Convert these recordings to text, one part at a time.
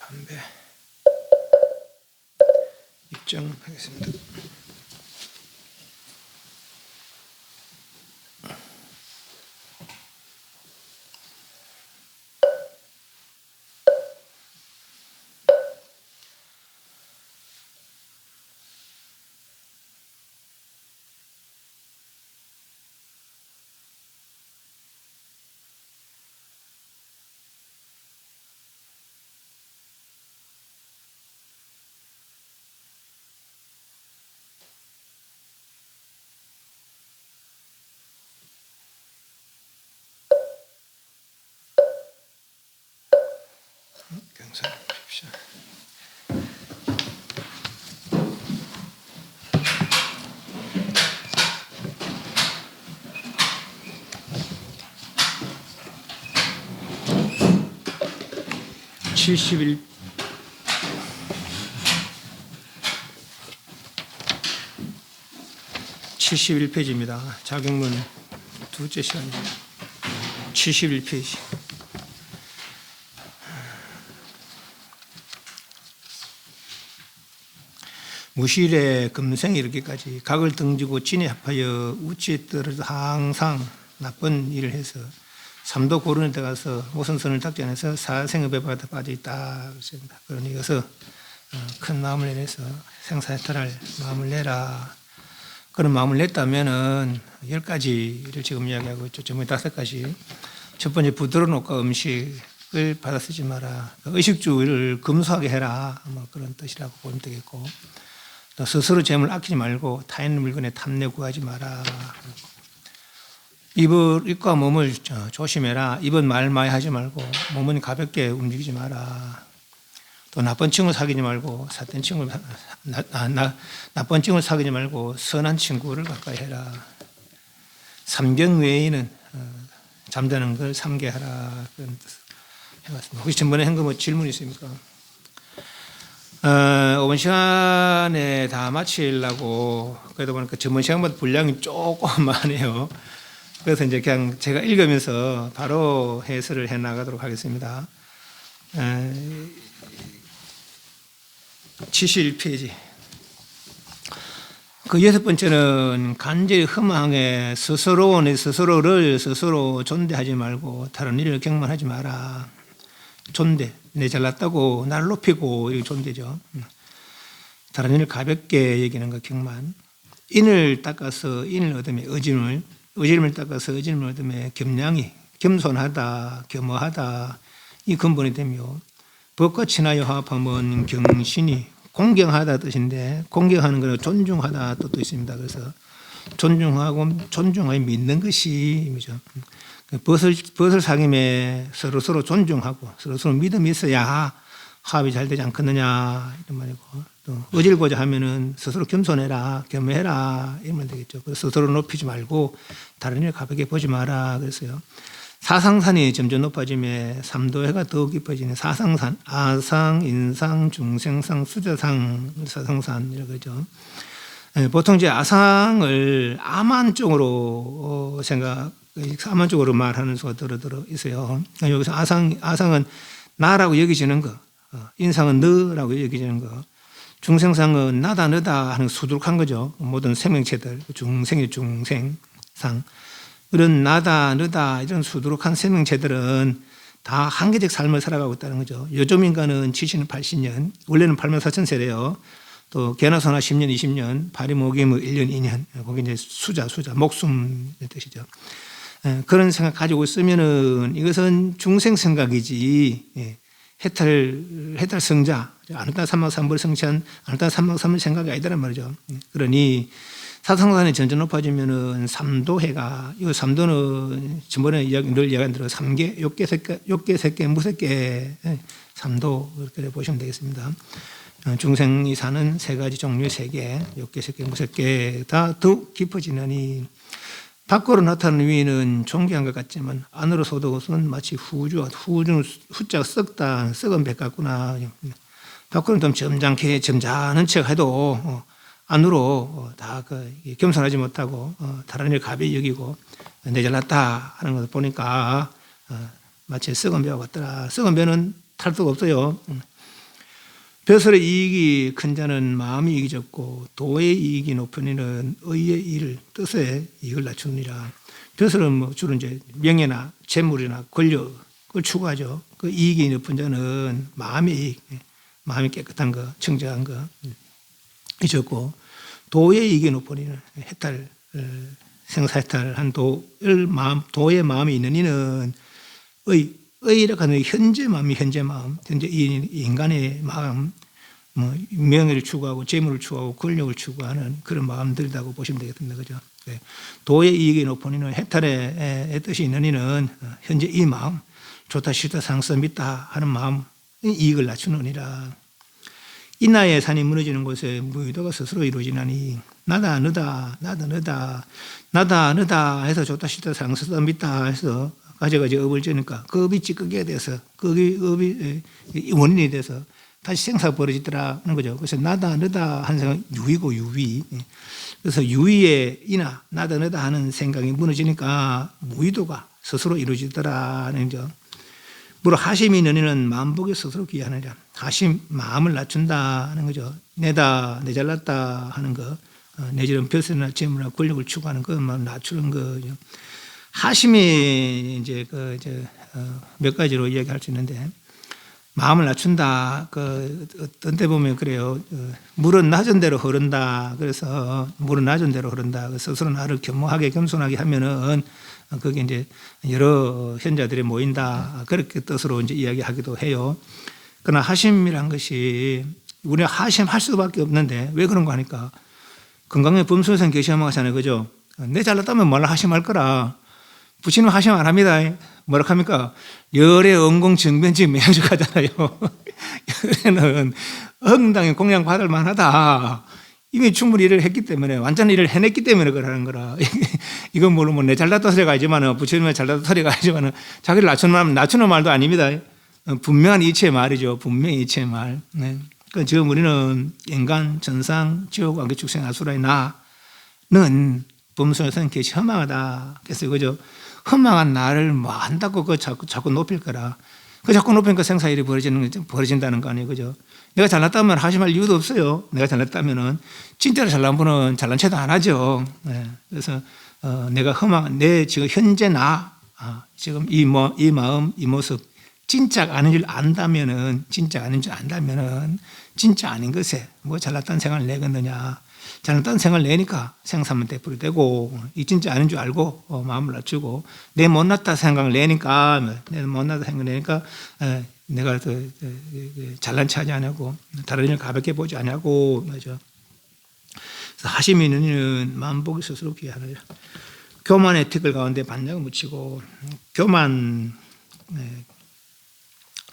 담배 입장하겠습니다. 경사를 보십시오. (71페이지입니다) 자격문 두째 시간입니다. 71페이지. 무실에 금생에 이르기까지 각을 등지고 진에 합하여 우치에 떨어져 항상 나쁜 일을 해서 삼도 고른에 들어가서 모선선을 닦지 않아서 사생업에 빠져 있다. 그러니 이것은 큰 마음을 내서 생사해탈할 마음을 내라. 그런 마음을 냈다면은 10가지를 지금 이야기하고 있죠. 전부 5가지. 첫 번째, 부드러운 옷과 음식을 받아 쓰지 마라. 의식주를 금수하게 해라. 뭐 그런 뜻이라고 보면 되겠고, 또 스스로 재물 아끼지 말고 타인 물건에 탐내 구하지 마라. 입과 몸을 조심해라. 입은 말 많이 하지 말고 몸은 가볍게 움직이지 마라. 또 나쁜 친구 사귀지 말고 나쁜 친구 사귀지 말고 선한 친구를 가까이 해라. 삼경 외에는 잠자는 걸 삼계하라. 그런 뜻 해봤습니다. 혹시 전번에 한 거 뭐 질문 있습니까? 5번 시간에 다 마치려고 그러다 보니까 전번 시간보다 분량이 조금 많아요. 그래서 이제 그냥 제가 읽으면서 바로 해설을 해 나가도록 하겠습니다. 71페이지. 그 6번째는 간절히 허망하게 스스로를 스스로 존대하지 말고 다른 일을 경만하지 마라. 존대, 내 잘났다고 나를 높이고 이게 존대죠. 다른 일을 가볍게 여기는 거 경만. 인을 닦아서 인을 얻으며 의짐을 닦아서 의짐을 얻으며 겸양이 겸손하다, 겸허하다 이 근본이 되며, 법과 친하여 화합하면 경신이 공경하다 뜻인데, 공경하는 것은 존중하다 뜻도 있습니다. 그래서 존중하고 믿는 것이 의미죠. 벗을 상임에 서로 존중하고 서로 믿음이 있어야 화합이 잘 되지 않겠느냐 이런 말이고, 또 의질고자 하면은 스스로 겸손해라, 겸해라 이러면 되겠죠. 그래서 스스로 높이지 말고 다른 일 가볍게 보지 마라 그랬어요. 사상산이 점점 높아지며 삼도해가 더욱 깊어지는 사상산, 아상, 인상, 중생상, 수저상, 사상산이라고 그러죠. 보통 이제 아상을 아만 쪽으로 아만 쪽으로 말하는 수가 들어 있어요. 여기서 아상은 나라고 여기지는 거, 인상은 너라고 여기지는 거, 중생상은 나다 너다 하는 수두룩한 거죠. 모든 생명체들, 중생이 중생상. 이런 나다 너다 이런 수두룩한 생명체들은 다 한계적 삶을 살아가고 있다는 거죠. 요즘 인간은 70년, 80년, 원래는 84,000세래요. 또 개나 소나 10년, 20년, 발이 목이 뭐 1년, 2년, 거기 이제 수자, 목숨의 뜻이죠. 그런 생각 가지고 있으면은 이것은 중생 생각이지, 해탈 성자, 아누타 삼막삼벌 성취한 아누타 삼막삼벌 생각이 아니다란 말이죠. 그러니 사상산이 점점 높아지면은 삼도해가, 이 삼도는 전번에 늘 이야기한 대로 삼계, 욕계, 색계, 무색계, 삼도 이렇게 보시면 되겠습니다. 중생이 사는 3가지 종류의 세계, 욕계, 색계, 무색계 다 더욱 깊어지느니, 밖으로 나타나는 위는 존귀한 것 같지만 안으로서는 마치 후주는 후자가 썩다, 썩은 백 같구나. 밖으로는 좀 점잖은 척해도 안으로 다 겸손하지 못하고 다른 일 가벼이 여기고 내 잘났다 하는 것을 보니까 마치 썩은 배와 같더라. 썩은 배는 탈도가 없어요. 벼슬의 이익이 큰 자는 마음이 이익이 적고 도의 이익이 높은 이는 의의 일을 뜻의 이익을 낮추느니라. 벼슬은 뭐 주로 이제 명예나 재물이나 권력을 추구하죠. 그 이익이 높은 자는 마음의 이익, 마음이 깨끗한 거, 청정한 거 적고, 도의 이익이 높은 이는 생사해탈한 도의 마음이 있는 이는 의라고 하는 현재 마음, 현재 인간의 마음, 뭐 명예를 추구하고 재물을 추구하고 권력을 추구하는 그런 마음들이라고 보시면 되겠습니다. 그죠? 도의 이익이 높은 이는 해탈의 뜻이 있는 이는 현재 이 마음, 좋다 싫다 상서 믿다 하는 마음, 이익을 낮추느니라. 이 나이에 산이 무너지는 곳에 무의도가 스스로 이루어지나니, 나다 너다 해서 좋다 싫다 상서 믿다 해서 가져가지 업을 지니까 그 업이 찌꺼기가 돼서 그 업이 원인이 돼서 다시 생사가 벌어지더라 하는 거죠. 그래서 나다 너다 하는 생각은 유의고 유의. 그래서 유의의 이나 나다 너다 하는 생각이 무너지니까 무의도가 스스로 이루어지더라 하는 거죠. 무릇 하심이 너희는 마음복에 스스로 귀하느냐. 하심, 마음을 낮춘다 하는 거죠. 내다, 내 잘났다 하는 거, 내 저런 벼슬이나 재물이나 권력을 추구하는 것만 낮추는 거죠. 하심이 이제 몇 가지로 이야기할 수 있는데, 마음을 낮춘다. 어떤 때 보면 그래요. 물은 낮은 대로 흐른다. 그래서 물은 낮은 대로 흐른다. 스스로 나를 겸허하게 겸손하게 하면은 그게 이제 여러 현자들이 모인다. 그렇게 뜻으로 이제 이야기하기도 해요. 그러나 하심이란 것이 우리가 하심할 수밖에 없는데 왜 그런가 하니까 건강에 범수선 계시하면 하잖아요. 그죠? 내 잘났다면 뭐라 하심할 거라. 부처님 하심 안 합니다. 뭐라 합니까? 열의 언공 정변지 매주가잖아요. 열에는 응당히 공양 받을 만하다. 이미 충분히 일을 했기 때문에, 완전 일을 해냈기 때문에 그러는 거라. 이건 물론 내 잘났다 소리가 아니지만, 부처님의 잘났다 소리가 아니지만, 자기를 낮추는 말도 아닙니다. 분명한 이치의 말이죠. 분명히 이치의 말. 네. 그러니까 지금 우리는 인간, 전상, 지옥, 안개, 축생, 아수라의 나는 범수에서는 계시 허망하다. 그래서 그죠? 허망한 나를 뭐 한다고 자꾸 높일 거라. 자꾸 높이니까 생사일이 벌어진다는 거 아니에요. 그죠? 내가 잘났다면 하심할 이유도 없어요. 내가 잘났다면은 진짜로 잘난 분은 잘난 체도 안 하죠. 네. 그래서 내가 내 지금 현재 지금 이 마음, 이 모습 진짜 아닌 줄 안다면은 진짜 아닌 것에 뭐 잘났다는 생각을 내겠느냐. 잘났다는 생각을 내니까 생사만 되풀이 되고, 이 진짜 아닌 줄 알고 마음을 낮추고, 내 못났다 생각을 내니까 내가 잘난 체 하지 않냐고, 다른 일 가볍게 보지 않냐고. 그래서 하심이 있는 이는 마음보기 스스로 귀하느라. 교만의 티끌 가운데 반jak을 묻히고, 교만,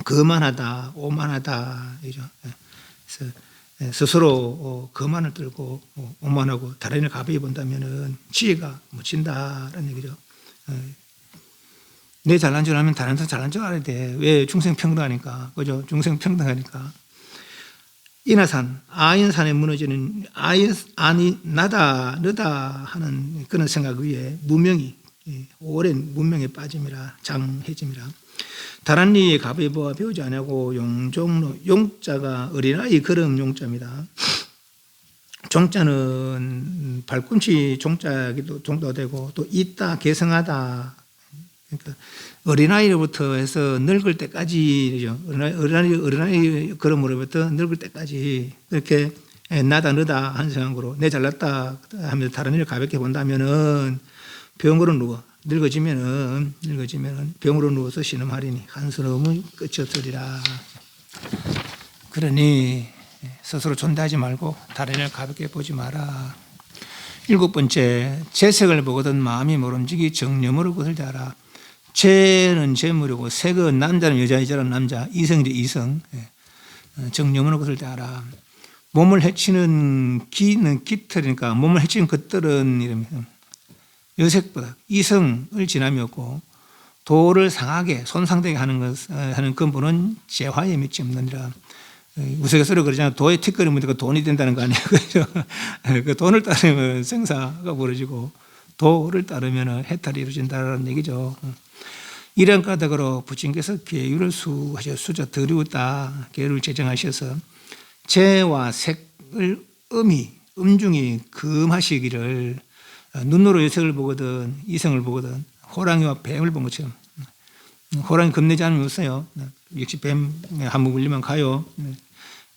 거만하다, 오만하다. 그래서 스스로 거만을 들고 오만하고 다른 일을 가벼이 본다면은 지혜가 묻힌다라는 얘기죠. 내 잘난 줄 알면 다른 사람 잘난 줄 알아야 돼. 왜? 중생평등하니까. 그죠? 중생평등하니까. 인하산, 아인산에 무너지는 아니 나다 너다 하는 그런 생각 위에 무명이, 오랜 문명에 빠짐이라, 장해짐이라. 다른 이의 가벼이 보아 배우지 않냐고. 용종로, 용자가 어린아이 걸음 용자입니다. 종자는 발꿈치 종자도 되고, 또 있다, 개성하다. 그러니까 어린아이로부터 해서 늙을 때까지, 어린아이 걸음으로부터 늙을 때까지 그렇게 나다 너다 하는 생각으로 내 잘났다 하면서 다른 일을 가볍게 본다면은 병으로 누워. 늙어지면은 병으로 누워서 신음하리니 한스러움은 끝이 없으리라. 그러니 스스로 존대하지 말고 다른 일을 가볍게 보지 마라. 7번째, 재색을 보거든 마음이 모름지기 정념으로 그것을 대하라. 재는 재물이고 색은 남자는 여자는 남자, 이성이죠 이성. 정념으로 그것을 대하라. 몸을 해치는 기는 깃털이니까 몸을 해치는 것들은 이러면 여색보다 이성을 지남이 없고, 도를 상하게 손상되게 하는 근본은 재화에 미치 없느니라. 우스갯소리로 그러잖아요. 도에 틱거리 묻으니까 돈이 된다는 거 아니에요. 그죠? 그 돈을 따르면 생사가 벌어지고, 도를 따르면 해탈이 이루어진다는 얘기죠. 이런 까닭으로 부처님께서 계율을 수하셔 드리우다 계율을 제정하셔서 재와 색을 음중히 금하시기를, 눈으로 여색을 보거든 이성을 보거든 호랑이와 뱀을 본 것처럼. 호랑이 겁내지 않으면 없어요. 역시 뱀 한번 물리면 가요.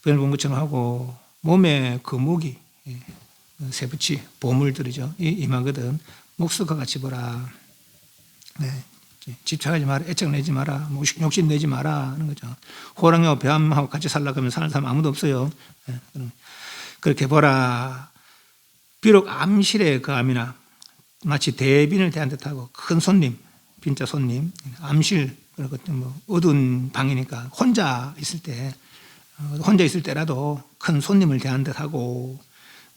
뱀을 본 것처럼 하고, 몸에 거목이 세부치 보물들이죠. 임하거든 목석과 같이 보라. 집착하지 마라, 애착 내지 마라, 욕심 내지 마라 하는 거죠. 호랑이와 뱀하고 같이 살려고 하면 사는 사람 아무도 없어요. 그렇게 보라. 비록 암실의 그 암이나 마치 대빈을 대한 듯하고 큰 손님, 빈자 손님, 암실, 뭐 어두운 방이니까 혼자 있을 때라도 큰 손님을 대한 듯하고,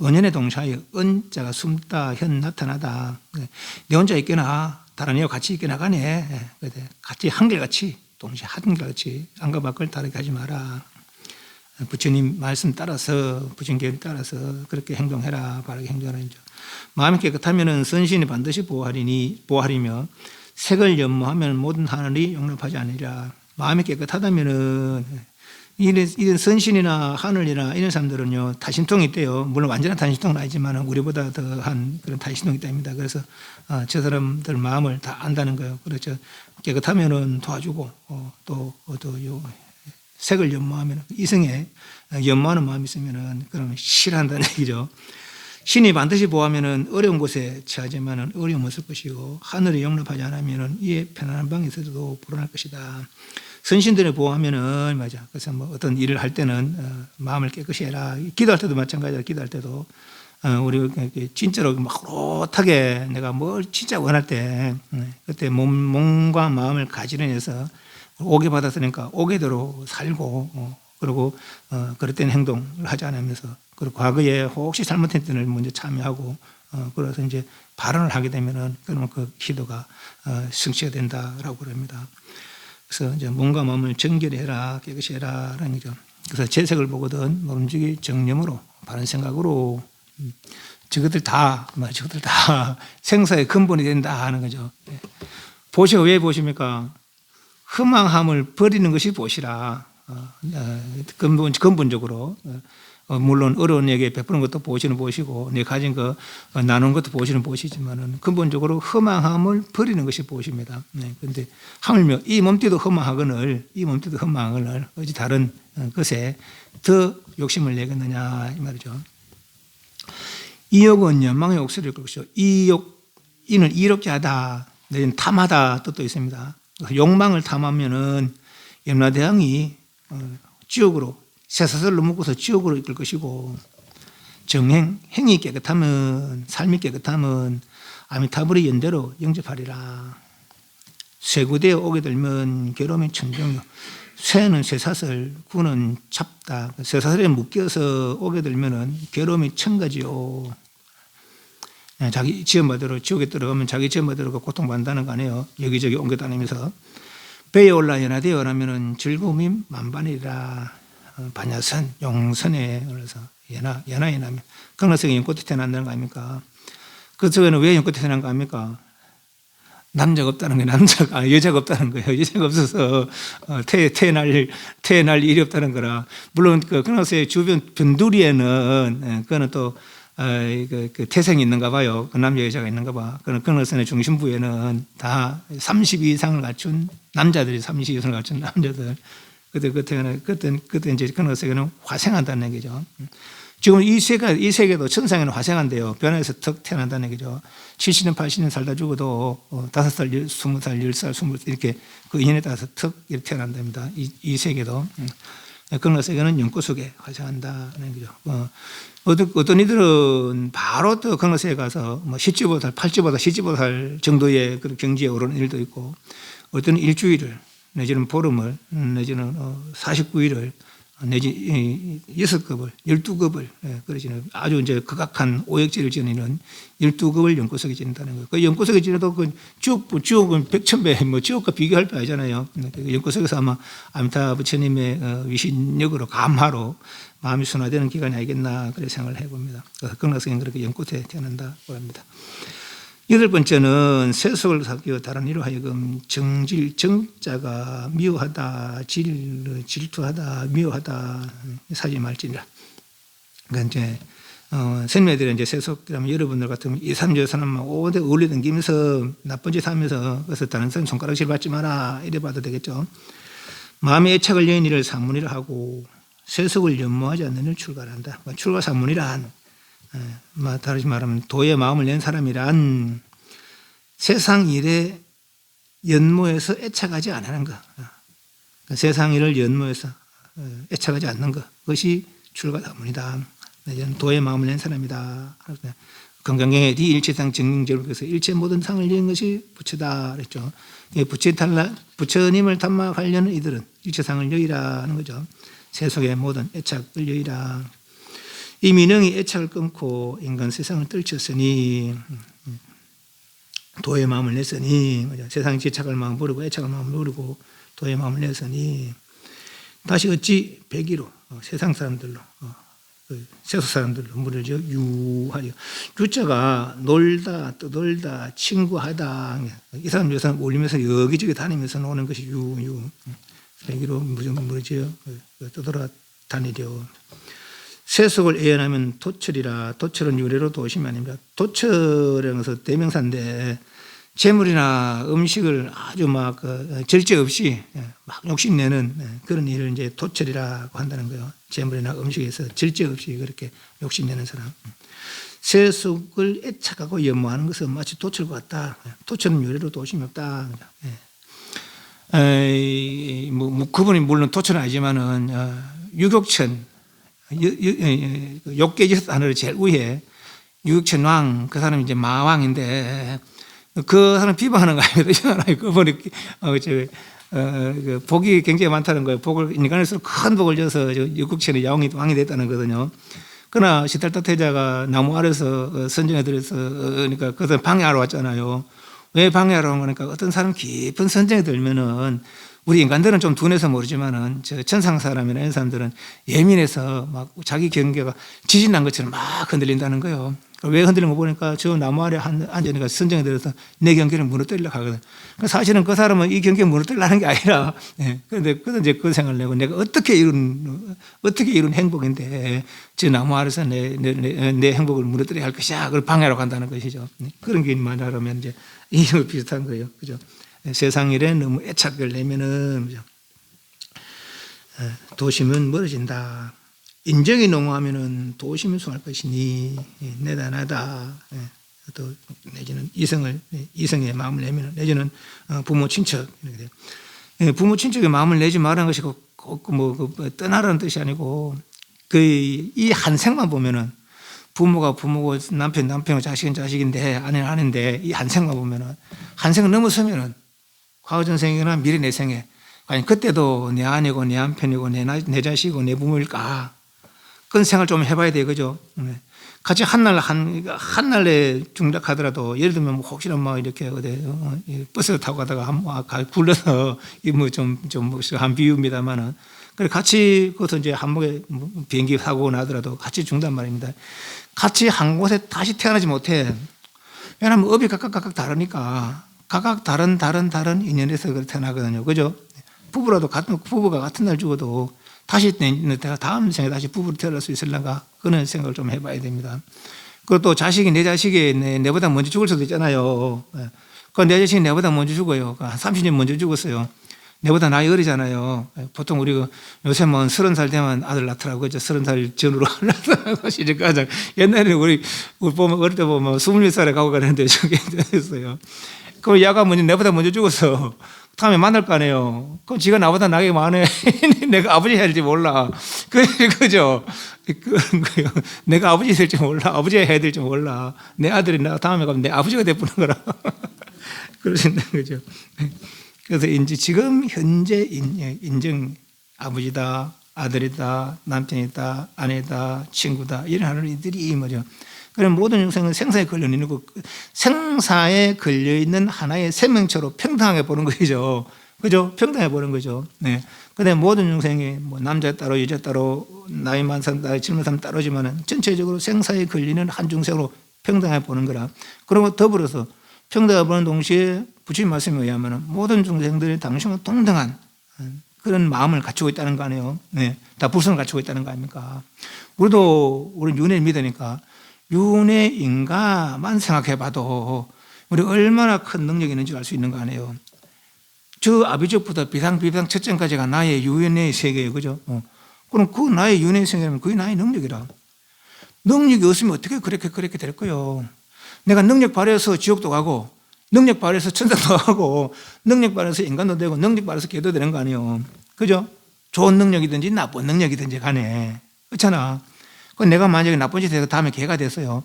은연의 동사에 은자가 숨다 현 나타나다. 내 혼자 있거나 다른 이와 같이 있게 나가네. 같이 한결같이, 동시에 한결같이 안과 밖을 다르게 하지 마라. 부처님 말씀 따라서, 부처님 계획 따라서 그렇게 행동해라. 바르게 행동하라. 마음이 깨끗하면 선신이 반드시 보호하리며 색을 연모하면 모든 하늘이 용납하지 않으리라. 마음이 깨끗하다면은 이런 선신이나 하늘이나 이런 사람들은요 타신통이 있대요. 물론 완전한 타신통은 아니지만 우리보다 더한 그런 타신통이 있답니다. 그래서 저 사람들 마음을 다 안다는 거예요. 그렇죠. 깨끗하면은 도와주고 또 색을 연모하면 이성에 연모하는 마음이 있으면은 그러면 싫어한다는 얘기죠. 신이 반드시 보호하면은 어려운 곳에 처하지만은 어려움 없을 것이고 하늘이 용납하지 않으면은 이에 편안한 방에 있어도 불안할 것이다. 선신들을 보호하면은 맞아. 그래서 뭐 어떤 일을 할 때는 마음을 깨끗이 해라. 기도할 때도 마찬가지다. 기도할 때도 우리 진짜로 막 호롯하게 내가 뭘 진짜 원할 때 그때 몸과 마음을 가지런해서 오게 받았으니까 오게대로 살고 그리고 그럴 때는 행동을 하지 않으면서 그리고 과거에 혹시 잘못된 때는 먼저 참여하고 그래서 이제 발언을 하게 되면은 그러면 그 기도가 성취가 된다라고 그럽니다. 그래서 이제 몸과 마음을 정결히 해라, 깨끗이 해라라는 거죠. 그래서 재색을 보거든 몸직이 정념으로 바른 생각으로 저것들 다 생사의 근본이 된다 하는 거죠. 보시고 왜 보십니까? 허망함을 버리는 것이 보시라. 근본적으로 물론 어려운 얘기 베푸는 것도 보시는 보시고 내 가진 거 나누는 것도 보시는 보시지만은 근본적으로 허망함을 버리는 것이 보십니다. 그런데 하물며 이 몸띠도 허망하거늘 어찌 다른 것에 더 욕심을 내겠느냐 이 말이죠. 이욕은 연망의 옥소리일 것이죠. 이는 이롭게 하다, 내지는 탐하다 뜻도 있습니다. 욕망을 탐하면은 염라대왕이 지옥으로 쇠사슬로 묶어서 지옥으로 이끌 것이고 정행, 행위 깨끗하면 삶이 깨끗하면 아미타불의 연대로 영접하리라. 쇠구대에 오게 되면 괴로움이 천정요. 쇠는 쇠사슬, 구는 찹다. 쇠사슬에 묶여서 오게 되면은 괴로움이 천가지요. 자기 지연바대로 지옥에 들어가면 자기 지연바대로 고통받는다는 거 아니에요. 여기저기 옮겨 다니면서. 배에 올라 연하되어 오라면은 즐거움이 만반이라. 반야선, 용선에 그래서 연하에 나면 강락성이 연꽃에 태어난다는 거 아닙니까? 그 속에는 왜 연꽃에 태어난 거 아닙니까? 남자가 없다는 거예요. 여자가 없다는 거예요. 여자가 없어서 태어날 일이 없다는 거라. 물론 그 강락성의 주변 변두리에는 그거는 또 그 태생이 있는가 봐요. 그 남자 여자가 있는가 봐. 그는 강락선의 중심부에는 다 30 이상을 갖춘 남자들이 30 이상을 갖춘 남자들. 그때 이제 강락세계는 화생한다는 얘기죠. 지금 이 세계도 천상에는 화생한대요. 변화해서 턱 태어난다는 얘기죠. 70년, 80년 살다 죽어도 5살, 20살, 10살, 20살 이렇게 그 인연에 따라서 턱 이렇게 태어난답니다. 이 세계도. 강락세계는 연꽃 속에 화생한다는 거죠. 어떤 이들은 바로 또 강락세계 가서 뭐 10지보살, 8지보살, 10지보살 정도의 그런 경지에 오르는 일도 있고 어떤 일주일을 내지는 보름을 내지는 49일을 내지 6급을 12급을 그러시는 아주 이제 극악한 오역질을 지니는 12급을 연꽃속에 지낸다는 거예요. 그 연꽃속에 지내도 그 지옥은 100,000배 뭐 지옥과 비교할 바 아니잖아요. 연꽃속에서 아마 아미타 부처님의 위신력으로 감화로 마음이 순화되는 기간이 아니겠나 그렇게 생각을 해봅니다. 그래서 극락성은 그렇게 연꽃에 태어난다고 합니다. 8번째는 세속을 사귀어 다른 이로 하여금 정질, 정자가 미워하다, 질투하다, 미워하다, 사지 말지니라. 그러니까 이제, 선배들은 이제 세속이라면 여러분들 같으면 2, 3조 사람만 오대 어울려 다니면서 나쁜 짓 하면서 그래서 다른 사람 손가락질 받지 마라 이래 봐도 되겠죠. 마음의 애착을 여인 일을 사문이라 하고 세속을 연모하지 않는 일을 출가한다. 출가 사문이란 다르게 말하면 도의 마음을 낸 사람이란 세상 일에 연모해서 애착하지 않는 것. 세상 일을 연모해서 애착하지 않는 것. 그것이 출가사문이다. 도의 마음을 낸 사람이다. 건강경에 네 일체상 정경제로 그래서 일체 모든 상을 여는 것이 부처다 그랬죠. 부처님을 탐막하려는 이들은 일체상을 여의라 하는 거죠. 세속의 모든 애착을 여의라. 이 민영이 애착을 끊고 인간 세상을 떨쳤으니 도의 마음을 냈으니 세상의 지착할 마음을 버리고 애착할 마음을 버리고 도의 마음을 냈으니 다시 어찌 백의로 세상 사람들로 세속 사람들로 물을 지어 유하여 유자가 놀다 떠돌다 친구하다 이 사람 저 사람 올리면서 여기저기 다니면서 노는 것이 유 백의로 물을 지어 떠돌아 다니려 세속을 애연하면 도철이라. 도철은 유래로 도심이 아닙니다. 도철이라는 것은 대명사인데 재물이나 음식을 아주 막 절제 없이 막 욕심내는 그런 일을 이제 도철이라고 한다는 거예요. 재물이나 음식에서 절제 없이 그렇게 욕심내는 사람. 세속을 애착하고 연모하는 것은 마치 도철과 같다. 도철은 유래로 도심이 없다. 그분이 물론 도철은 아니지만은 유격천, 욕계지에서 하늘의 제일 위에 유격천 왕, 그 사람이 이제 마왕인데 그 사람 비방하는 거 아니거든요. 그분이 복이 굉장히 많다는 거예요. 복을 인간에서 큰 복을 줘서 유격천의 왕이 됐다는 거거든요. 그러나 시달타 태자가 나무 아래서 선정에 들어서 그러니까 그것을 방해하러 왔잖아요. 왜 방해하러 온 거니까 어떤 사람 깊은 선정에 들면은 우리 인간들은 좀 둔해서 모르지만은 저 천상 사람이나 이런 사람들은 예민해서 막 자기 경계가 지진 난 것처럼 막 흔들린다는 거예요. 왜 흔들리는 거 보니까 저 나무 아래 앉으니까 선정에 들어서 내 경계를 무너뜨리려고 하거든. 사실은 그 사람은 이 경계 무너뜨리려는 게 아니라, 그런데 이제 그 생각을 내고 내가 어떻게 이룬 행복인데 저 나무 아래서 내 행복을 무너뜨려야 할 것이야. 그걸 방해하러 간다는 것이죠. 그런 게 말하면 이제 이거 비슷한 거예요. 그죠? 세상 일에 너무 애착을 내면은 도심은 멀어진다. 인정이 농후하면은 도심이 수할 것이니 내다나다. 또 내지는 이성의 마음을 내면은 내지는 부모 친척 이렇게 돼요. 부모 친척의 마음을 내지 말라는 것이 꼭 떠나라는 뜻이 아니고 이 한 생만 보면은 부모가 부모고 남편은 자식은 자식인데 아내는 아내인데 이 한 생만 보면은 한 생을 넘어서면은 과거 전생이나 미래 내 생에 아니 그때도 내 아내고 내 남편이고 내 자식이고 내 부모일까 그런 생각을 좀 해봐야 돼요. 그죠? 같이 한날에 중락하더라도 예를 들면 혹시나 뭐 이렇게 버스 타고 가다가 굴러서 한 비유입니다만은 그래 같이 그것도 이제 한목에 비행기 사고 나더라도 같이 죽단 말입니다. 같이 한 곳에 다시 태어나지 못해. 왜냐하면 업이 각각 다르니까 각각 다른 인연에서 태어나거든요. 그죠? 부부가 같은 날 죽어도 다시 내가 다음 생에 다시 부부로 태어날 수 있을런가 그런 생각을 좀 해봐야 됩니다. 그리고 또 내 자식이 내보다 먼저 죽을 수도 있잖아요. 내 자식이 내보다 먼저 죽어요. 한 30년 먼저 죽었어요. 내보다 나이 어리잖아요. 보통 우리 요새 뭐 30살 되면 아들 낳더라고요. 그죠? 30살 전후로 낳더라고요. 시집가자. 옛날에 우리 보면 어릴 때 보면 20살에 가고 가는데 저게 됐어요. 그 야가 내보다 먼저 죽었어. 다음에 만날 거 아니에요. 그럼 지가 나보다 나이가 많아. 내가 아버지 해야 될지 몰라. 그죠? 그런 거예요. 내가 아버지 될지 몰라. 아버지 해야 될지 몰라. 내 아들이 다음에 가면 내 아버지가 돼보는 거라. 그러신다는 거죠. 그래서 이제 지금 현재 인정 아버지다, 아들이다, 남편이다, 아내다, 친구다 이런 하는 이들이 뭐죠? 그럼 모든 영생은 생사에 걸려있는 거, 생사에 걸려있는 하나의 생명체로 평등하게 보는 거죠. 그죠? 평등하게 보는 거죠. 네. 근데 모든 영생이 뭐 남자 따로 여자 따로 나이 많은 사람 나이 젊은 사람 따로지만은 전체적으로 생사에 걸리는 한 중생으로 평등하게 보는 거라. 그리고 더불어서 평등하게 보는 동시에 부처님 말씀에 의하면 모든 중생들이 당신과 동등한 그런 마음을 갖추고 있다는 거 아니에요. 네. 다 불성을 갖추고 있다는 거 아닙니까? 우리 윤회를 믿으니까 윤회인가만 생각해봐도 우리 얼마나 큰 능력이 있는지 알 수 있는 거 아니에요. 저 아비적부터 비상 첫째까지가 나의 윤회의 세계예요. 그죠? 그럼 그 나의 윤회의 세계라면 그게 나의 능력이라. 능력이 없으면 어떻게 그렇게 될 거예요. 내가 능력 발휘해서 지옥도 가고 능력 발휘해서 천상도 가고 능력 발휘해서 인간도 되고 능력 발휘해서 개도 되는 거 아니에요. 그죠? 좋은 능력이든지 나쁜 능력이든지 간에 그렇잖아. 내가 만약에 나쁜 짓을 해서 다음에 개가 됐어요.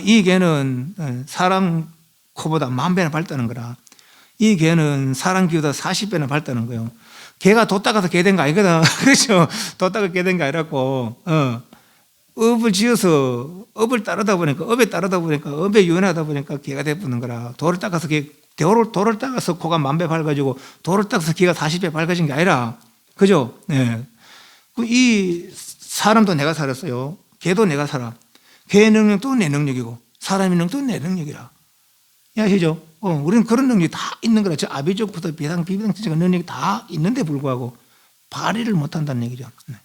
이 개는 사람 코보다 10,000배나 밝다는 거라. 이 개는 사람 귀보다 40배나 밝다는 거예요. 개가 돛 닦아서 개 된 거 아니거든. 그렇죠? 돛 닦아서 개 된 게 아니라고. 업을 지어서 업에 따르다 보니까 업에 유연하다 보니까 개가 되는 거라. 돌을 닦아서 코가 10,000배 밝아지고 돌을 닦아서 개가 40배 밝아진 게 아니라. 그죠? 네. 이 사람도 내가 살았어요. 개도 내가 살아. 개의 능력도 내 능력이고 사람의 능력도 내 능력이라. 아시죠? 우리는 그런 능력이 다 있는 거라. 저 아비적부터 비상적 능력이 다 있는데 불구하고 발휘를 못한다는 얘기죠. 네.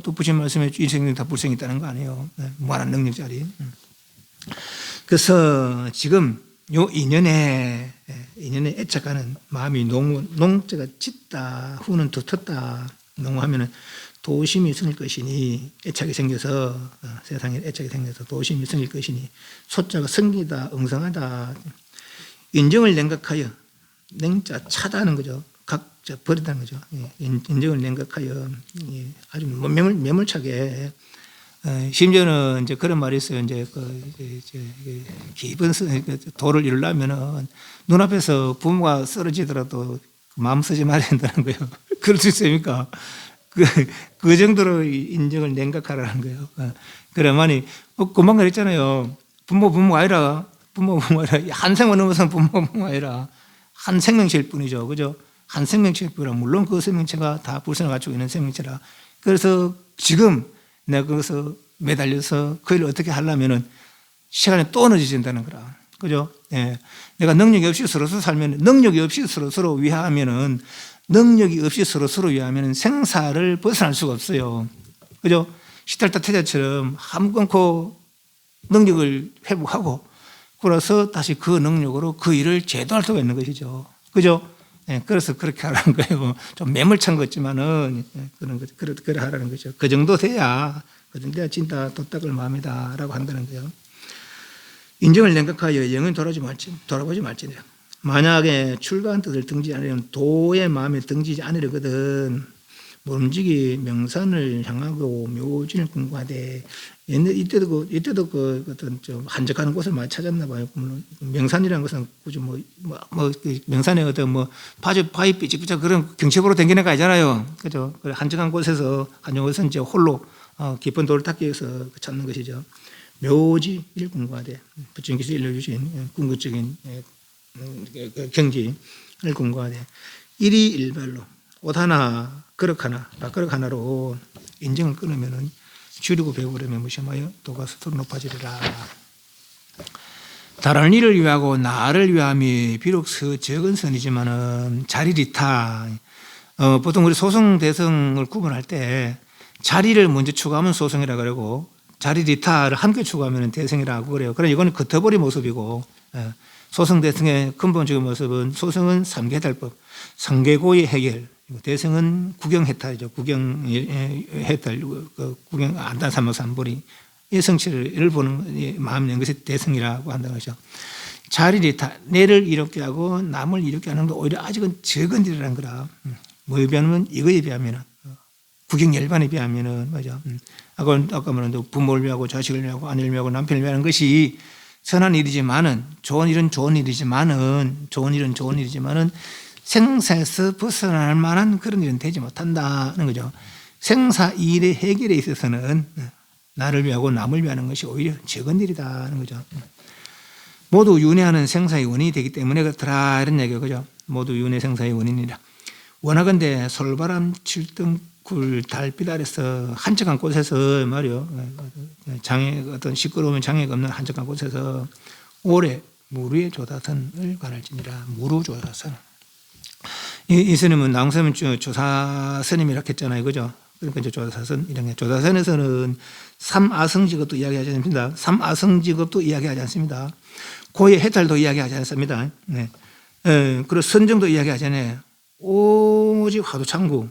또 부처님 말씀에 인생이 다 불성이 있다는 거 아니에요. 네. 무한한 능력짜리. 그래서 지금 요 인연에 애착하는 마음이 농자가 짙다, 후는 두텁다. 농하면은 도심이 생길 것이니 애착이 생겨서 세상에 애착이 생겨서 도심이 생길 것이니 소자가 성기다, 엉성하다. 인정을 냉각하여 냉자 차다는 거죠. 각자 버리다는 거죠. 인정을 냉각하여 아주 매몰차게 심지어는 이제 그런 말이 있어요. 이제 깊은 도를 이루려면은 눈앞에서 부모가 쓰러지더라도 마음 쓰지 말아야 된다는 거예요. 그럴 수 있습니까? 그 정도로 인정을 냉각하라는 거예요. 그러면 금방 그랬잖아요. 부모 아니라 한 생을 넘어서는 부모 아니라 한 생명체일 뿐이죠. 그죠? 한 생명체일 뿐이라 물론 그 생명체가 다 불선을 갖추고 있는 생명체라. 그래서 지금 내가 거기서 매달려서 그 일을 어떻게 하려면은 시간이 또 늦어진다는 거라. 그죠? 예. 내가 능력이 없이 서로 살면, 능력이 없이 서로 위하면은, 능력이 없이 서로 위하면은 생사를 벗어날 수가 없어요. 그죠? 시달타 태자처럼 한 끊고 능력을 회복하고, 그래서 다시 그 능력으로 그 일을 제도할 수가 있는 것이죠. 그죠? 예, 그래서 그렇게 하라는 거예요. 좀 매몰찬 것 같지만은, 그래 하라는 거죠. 그 정도 돼야 진짜 도닦을 마음이다라고 한다는 거예요. 인정을 냉각하여 영원히 돌아보지 말지니라. 만약에 출가한 뜻을 등지지 않으려면 도의 마음에 등지지 않으려거든 모름지기 명산을 향하고 묘진을 공부하되 이때도 어떤 좀 한적하는 곳을 많이 찾았나 봐요. 명산이라는 것은 굳이 명산에 어떤 바위 삐직삐직 그런 경첩으로 댕기는 거 아니잖아요. 그죠? 한적한 곳에서 이제 홀로 깊은 돌을 닦기 위해서 찾는 것이죠. 묘지를 공부하되 부처님께서 일러주신 궁극적인 경지를 공부하되 일이 일발로 옷 하나 그릇 하나 밥그릇 하나로 인정을 끊으면은 줄이고 배우려면 무심하여 도가 스스로 높아지리라. 다른 일을 위하고 나를 위함이 비록 적은 선이지만은 자리리타. 보통 우리 소승 대승을 구분할 때 자리를 먼저 추구하면 소승이라 그러고 자리리타를 함께 추구하면 대승이라고 그래요. 그러나 이거는 겉터버리 모습이고 소승 대승의 근본적인 모습은 소승은 삼계해탈법, 상계고의 해결, 대승은 구경해탈이죠. 구경해탈, 구경 안단 삼목삼보리 이 성취를 보는 마음 낸 것이 대승이라고 한다는 것이죠. 자리리타, 내를 이롭게 하고 남을 이롭게 하는 건 오히려 아직은 적은 일이라는 거라. 뭐에 비하면 이거에 비하면 구경 열반에 비하면은 맞아. 아까 말한 부모를 위하고 자식을 위하고 아내를 위하고 남편을 위하는 것이 선한 일이지만은 좋은 일은 좋은 일이지만은 생사에서 벗어날 만한 그런 일은 되지 못한다는 거죠. 생사 일의 해결에 있어서는 나를 위하고 남을 위하는 것이 오히려 적은 일이다는 거죠. 모두 윤회하는 생사의 원인이 되기 때문에 그렇더라 이런 얘기예요. 그죠? 모두 윤회 생사의 원인이라. 원하건대 솔바람 칠등굴 달빛 아래서 한적한 곳에서 말이요. 어떤 시끄러우면 장애가 없는 한적한 곳에서 오래 무루의 조사선을 관할지니라. 무루 조사선. 이 스님은 나홍스님은 조사스님이라고 했잖아요. 그죠? 그러니까 이제 조사선, 이런 게. 조사선에서는 삼아성직업도 이야기하지 않습니다. 삼아성직업도 이야기하지 않습니다. 고의 해탈도 이야기하지 않습니다. 네. 그리고 선정도 이야기하지 않아요. 오직 화두창구.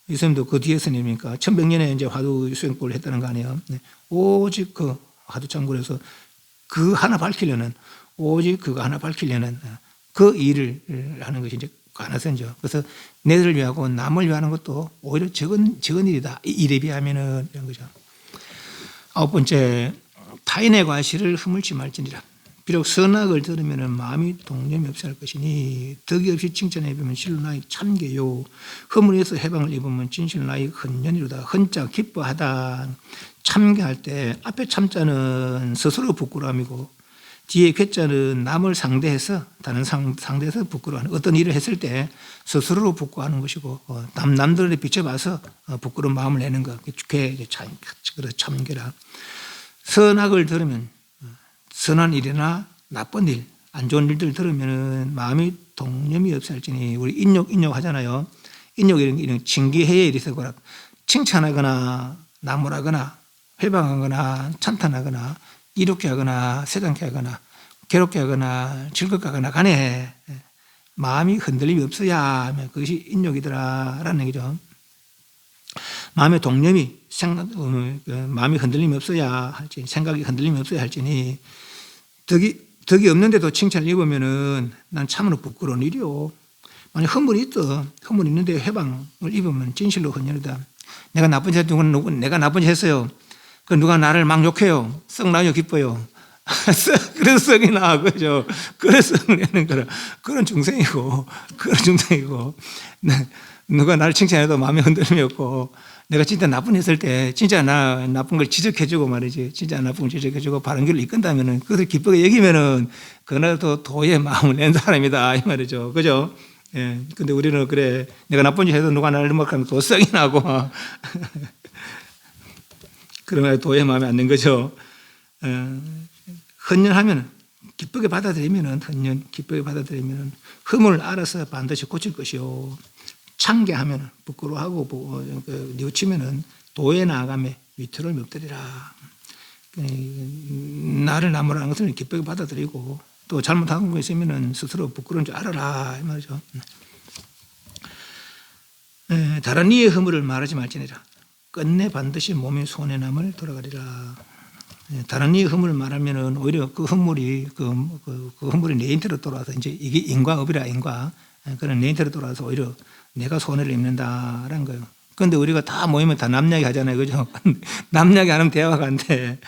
이 스님도 그 뒤에 스님이니까 1100년에 이제 화두 수행법을 했다는 거 아니에요. 네. 오직 그 화두창구에서 그 하나 밝히려는, 오직 그거 하나 밝히려는 그 일을 하는 것이 이제 관아선이죠. 그래서 내를 위하고 남을 위하는 것도 오히려 적은 일이다. 일에 비하면은 이런 거죠. 9번째, 타인의 과실을 허물지 말지니라. 비록 선악을 들으면 마음이 동념이 없이 할 것이니 덕이 없이 칭찬해 보면 실로 나이 참게요. 허물에서 해방을 입으면 진실로 나이 헌년이로다. 헌자 기뻐하다. 참게할 때 앞에 참자는 스스로 부끄러움이고 뒤에 괴자는 남을 상대해서 다른 상대해서 부끄러워하는 어떤 일을 했을 때 스스로로 부끄러워하는 것이고 남들에 비춰봐서 부끄러운 마음을 내는 것. 그게 참게라. 선악을 들으면 선한 일이나 나쁜 일, 안 좋은 일들 들으면 마음이 동념이 없을지니 우리 인욕 하잖아요. 인욕 이런 징기해에 이르서거나 칭찬하거나 나무라거나 회방하거나 찬탄하거나 이롭게 하거나 세상케 하거나 괴롭게 하거나 즐겁게 하거나 간에 마음이 흔들림이 없어야 그것이 인욕이더라라는 얘기죠. 마음의 동념이 마음이 흔들림이 없어야 할지, 생각이 흔들림이 없어야 할지니 덕이 없는데도 칭찬을 입으면은 난 참으로 부끄러운 일이요. 만약 허물이 있어, 허물이 있는데 해방을 입으면 진실로 헌혈이다. 내가 나쁜 짓 내가 나쁜 짓 했어요. 그 누가 나를 막 욕해요. 썩 나요 기뻐요. 그래서 썩이 나, 그죠? 그래서 내는 거라. 그런 중생이고, 누가 나를 칭찬해도 마음에 흔들림이 없고, 내가 진짜 나쁜 일 했을 때, 진짜 나쁜 걸 지적해주고 말이지, 진짜 나쁜 걸 지적해주고 바른 길을 이끈다면은, 그것을 기쁘게 여기면은, 그날도 도의 마음을 낸 사람이다, 이 말이죠. 그죠? 예. 근데 우리는 그래, 내가 나쁜 짓 해도 누가 나를 먹으면 또 썩이 나고, 그러면 도의 마음이 안 낸 거죠. 헌혈하면 기쁘게 받아들이면은 기쁘게 받아들이면은 흠을 알아서 반드시 고칠 것이요. 창개하면 부끄러워하고 뉘우치면은 도에 나아가며 위태로움이 없더리라. 나를 나무라는 것을 기쁘게 받아들이고 또 잘못한 거 있으면은 스스로 부끄러운 줄 알아라 이 말이죠. 다른 이의 허물을 말하지 말지니라. 끝내 반드시 몸의 손에 남을 돌아가리라. 다른 이의 허물을 말하면은 오히려 그 허물이 그 허물이 내 인태로 돌아와서 이제 이게 인과업이라 인과 그런 내 인태로 돌아와서 오히려 내가 손해를 입는다라는 거예요. 그런데 우리가 다 모이면 다 남 이야기 하잖아요, 그죠? 남 이야기 안 하면 대화가 안 돼.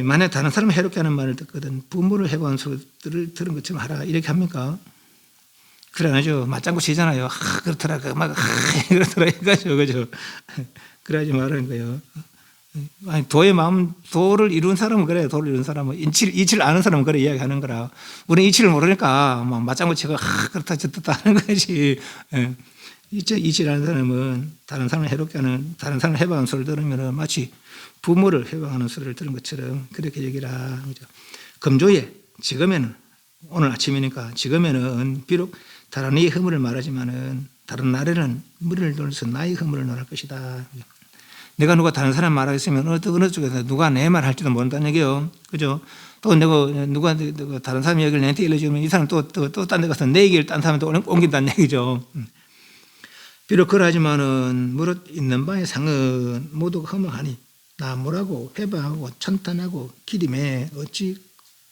만약 다른 사람을 해롭게 하는 말을 듣거든 부모를 해본 소리를 들은 것처럼 하라 이렇게 합니까? 그래 안 하죠. 맞장구 치잖아요. 그렇더라, 그렇더라 해가지고 그죠? 그러지 말라는 거예요. 아니, 도의 마음, 도를 이룬 사람은 그래, 도를 이룬 사람은, 이치를 아는 사람은 그래 이야기하는 거라. 우리는 이치를 모르니까, 막, 맞장구 치고, 그렇다, 저렇다 하는 거지. 이치를 아는 사람은 다른 사람을 해롭게 하는, 다른 사람을 해방하는 소리를 들으면 마치 부모를 해방하는 소리를 들은 것처럼 그렇게 얘기라. 금조에, 지금에는, 오늘 아침이니까, 지금에는 비록 다른 이의 허물을 말하지만은, 다른 날에는 머리를 돌려서 나의 허물을 말할 것이다. 내가 누가 다른 사람 말하겠으면 어느 쪽에서 누가 내 말 할지도 모른다는 얘기요. 그죠? 또 누가 다른 사람 얘기를 내한테 일러주면 이 사람 또 딴 데 가서 내 얘기를 딴 사람한테 옮긴다는 얘기죠. 비록 그러하지만은 무릇 있는 바의 상은 모두 허망하니 나무라고 해방하고 찬탄하고 기림에 어찌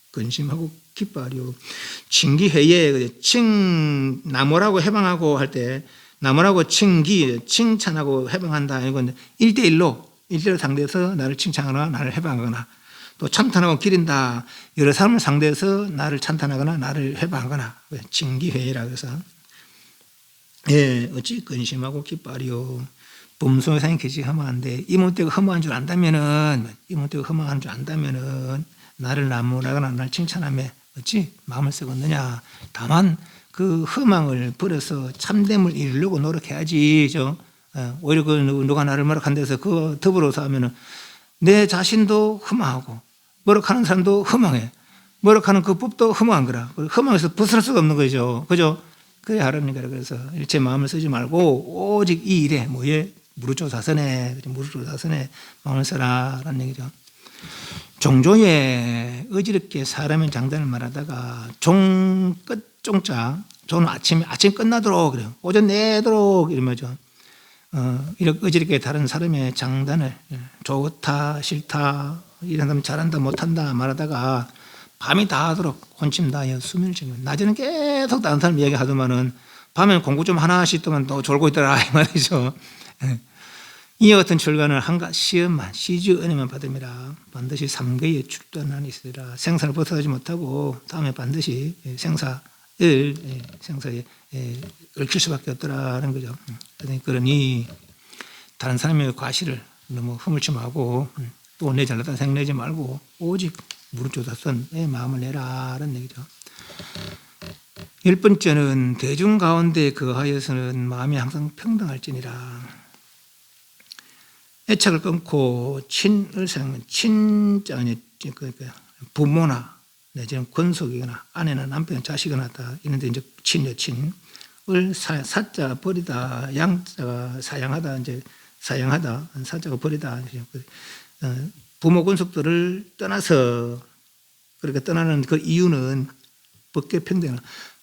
근심하고 기뻐하리요. 칭기회에 나무라고 해방하고 할 때 나무라고 칭찬하고 해방한다. 이건 1대1로 상대해서 나를 칭찬하거나 나를 해방하거나 또 찬탄하고 기린다. 여러 사람을 상대해서 나를 찬탄하거나 나를 해방하거나 칭기회의라고 해서 어찌 근심하고 기뻐하리요. 범송의 상이 계시 허망한데 이 몸때가 허망한 줄 안다면은 나를 나무라거나 나를 칭찬하며 어찌 마음을 쓰겠느냐. 다만 그 허망을 버려서 참됨을 이루려고 노력해야지. 오히려 누가 나를 뭐라한 데서 그거 더불어서 하면은 내 자신도 허망하고 뭐라하는 사람도 허망해. 뭐라하는 그 법도 허망한 거라. 허망해서 벗어날 수가 없는 거죠. 그죠? 그래 하라는 거라. 그래서 일체 마음을 쓰지 말고 오직 이 일에 뭐에 무르조사선에 마음을 써라라는 얘기죠. 종조에 어지럽게 사람의 장단을 말하다가 종자 저는 아침 끝나도록 그래요. 오전 내도록 이러면죠. 이렇게 어지럽게 다른 사람의 장단을 좋다 싫다 이런 사람 잘한다 못한다 말하다가 밤이 다 하도록 혼침 다하여 수면을 즐기면 낮에는 계속 다른 사람 이야기하더만은 밤에는 공부 좀 하나씩 동안 또 졸고 있더라 이 말이죠. 이와 같은 출간을 한가 시험만 시주 은혜만 받음이라 반드시 삼계에 출두하는 있으리라. 생사를 벗어나지 못하고 다음에 반드시 생사에 얽힐 수밖에 없더라는 거죠. 그러니 다른 사람의 과실을 너무 허물지 말고 또 내 잘났다는 생각내지 말고 오직 무릎조사선 내 마음을 내라라는 얘기죠. 10번째는 대중 가운데 거하여서는 마음이 항상 평등할지니라. 애착을 끊고 친을 생각하면 친자 부모나 내지는 권속이거나 아내나 남편 자식이나 다 이런데 이제 친을 사자 버리다 양자가 사양하다 이제 사양하다 사자가 버리다 부모 권속들을 떠나서 그렇게 떠나는 그 이유는 법계 평등,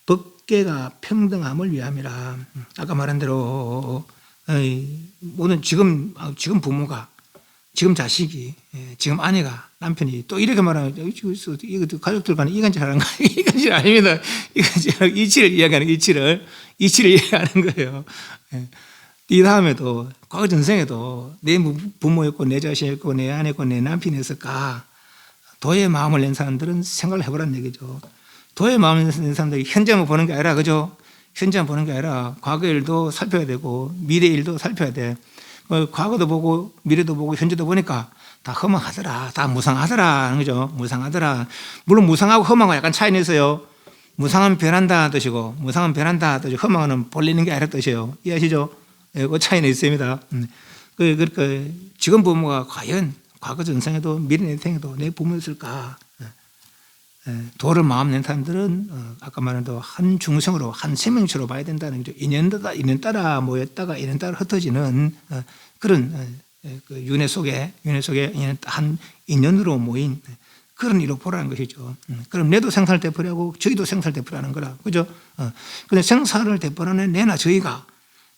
법계가 평등함을 위함이라. 아까 말한 대로 모든 지금 부모가 지금 자식이 지금 아내가 남편이 또 이렇게 말하면 이거 가족들 간에 이간질 하는 거 이간질 아닙니다. 이간질 이치를 이야기하는 이치를 이야기하는 거예요. 이 다음에도 과거 전생에도 내 부모였고 내 자식이었고 내 아내였고 내 남편이었을까 도의 마음을 낸 사람들은 생각을 해보라는 얘기죠. 도의 마음을 낸 사람들이 현재만 보는 게 아니라 그죠? 현재만 보는 게 아니라 과거 일도 살펴야 되고 미래 일도 살펴야 돼. 과거도 보고 미래도 보고 현재도 보니까 다 허망하더라, 다 무상하더라 하는 거죠. 무상하더라. 물론 무상하고 허망하고 약간 차이는 있어요. 무상은 변한다 뜻이고 무상은 변한다 뜻이고 허망은 벌리는 게 아니라 뜻이에요. 이해하시죠? 그 차이는 있습니다. 그러니까 지금 부모가 과연 과거 전생에도 미래 생에도 내 부모였을까? 도를 마음 낸 사람들은 아까 말한 대로 한 중생으로 한 생명체로 봐야 된다는 거죠. 인연 따라 모였다가 인연 따라 흩어지는 그런 그 윤회 속에 한 인연으로 모인 그런 일로 보라는 것이죠. 그럼 내도 생사를 되풀이하고 저희도 생사를 되풀이하는 거라. 그죠? 근데 생사를 되풀이하는 내나 저희가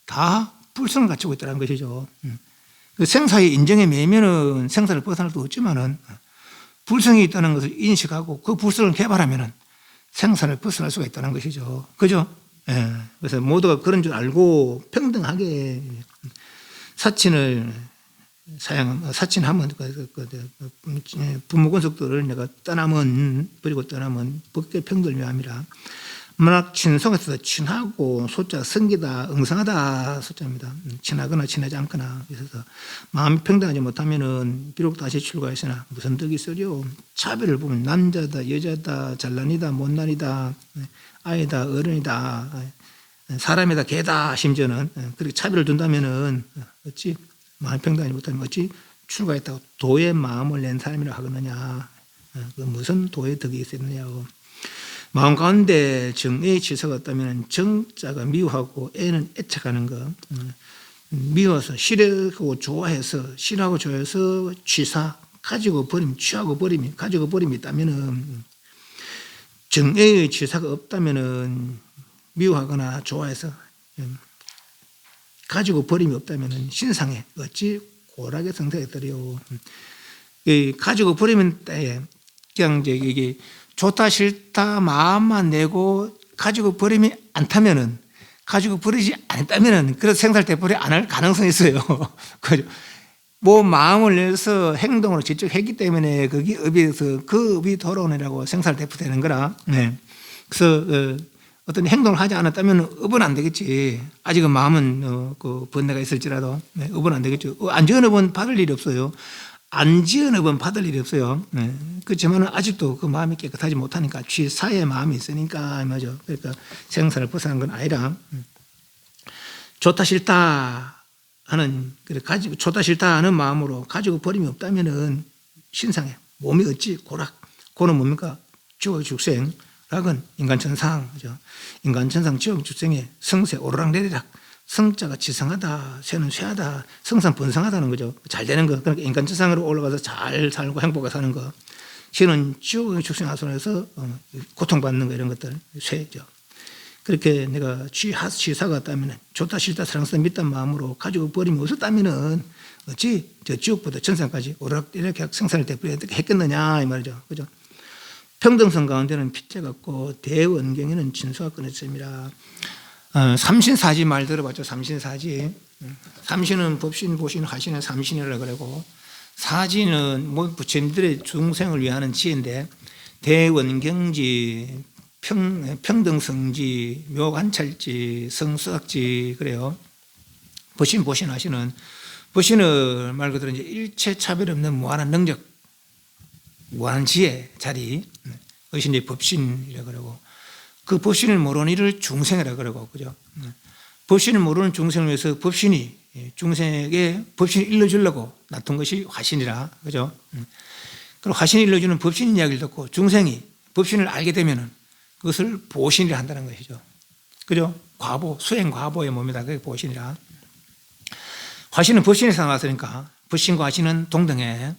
다 불성을 갖추고 있다는 것이죠. 그 생사의 인정에 매이면은 생사를 벗어날 수 없지만은 불성이 있다는 것을 인식하고 그 불성을 개발하면은 생사를 벗어날 수가 있다는 것이죠. 그죠? 그래서 모두가 그런 줄 알고 평등하게 사친하면 부모 권속들을 내가 버리고 떠나면 법계 평등함이라. 만약 친성에서 친하고 소자 성기다 응성하다 소자입니다. 친하거나 친하지 않거나 그래서 마음이 평등하지 못하면은 비록 다시 출가했으나 무슨 덕이 있으려. 차별을 보면 남자다 여자다 잘난이다 못난이다 아이다 어른이다 사람이다 개다 심지어는 그렇게 차별을 둔다면은 어찌 마음이 평등하지 못하면 어찌 출가했다고 도의 마음을 낸 사람이라 하겠느냐. 그 무슨 도의 덕이 있었느냐고. 마음 가운데 정의 치사가 없다면 정자가 미워하고 애는 애착하는 것. 미워서 싫어하고 좋아해서 취사 가지고 버림 취하고 버림이 가지고 버림이 있다면은 정의의 치사가 없다면은 미워하거나 좋아해서 가지고 버림이 없다면은 신상에 어찌 고락의 성사가 있더리요. 가지고 버리면 때에 그냥 이게 좋다 싫다 마음만 내고 가지고 버림이 않다면은 가지고 버리지 않았다면은 그래서 생살 되풀이 안 할 가능성이 있어요. 그죠? 뭐 마음을 내서 행동으로 직접 했기 때문에 거기 업에서 그 업이 돌아오느라고 생살 되풀이되는 거라. 네. 그래서 어떤 행동을 하지 않았다면 업은 안 되겠지. 아직은 마음은 그 번뇌가 있을지라도 업은 안 되겠죠. 안 지은 업은 받을 일이 없어요. 안 지은 업은 받을 일이 없어요. 그렇지만 아직도 그 마음이 깨끗하지 못하니까 취사의 마음이 있으니까 맞죠. 그러니까 생사를 벗어난 건 아니라 좋다 싫다 하는 가지고 좋다 싫다 하는 마음으로 가지고 버림이 없다면은 신상에 몸이 어찌 고락 고는 뭡니까 지옥 죽생 락은 인간천상 그죠. 인간천상 지옥 죽생에 성세 오르락내리락 성자가 지성하다, 쇠는 쇠하다, 성산 번성하다는 거죠. 잘 되는 거. 그러니까 인간천상으로 올라가서 잘 살고 행복하게 사는 거. 쇠는 지옥의 축생하선에서 고통받는 거 이런 것들 쇠죠. 그렇게 내가 취사가 없다면 좋다 싫다 사랑스럽다 믿다 마음으로 가지고 버림이 없었다면은 어찌 저 지옥부터 천상까지 오르락내리락 성산을 했겠느냐 이 말이죠. 그죠? 평등성 가운데는 핏자가 없고 대원경에는 진수가 끊어집니다. 삼신사지 말 들어봤죠? 삼신사지. 삼신은 법신, 보신, 화신은 삼신이라고 그러고 사지는 뭐 부처님들의 중생을 위하는 지혜인데 대원경지, 평등성지, 묘관찰지, 성수학지 그래요. 보신, 보신, 화신은 보신을 말 그대로 이제 일체 차별 없는 무한한 능력, 무한한 지혜 자리, 그것이 이제 법신이라고 그러고 그 법신을 모르는 이를 중생이라고 그러고 그죠. 법신을 모르는 중생을 위해서 법신이 중생에게 법신을 일러주려고 놔둔 것이 화신이라 그죠. 그리고 화신이 일러주는 법신 이야기를 듣고 중생이 법신을 알게 되면은 그것을 보신이라 한다는 것이죠. 그죠. 과보, 수행 과보의 몸이다. 그게 보신이라. 화신은 법신에서 나왔으니까 법신과 화신은 동등해.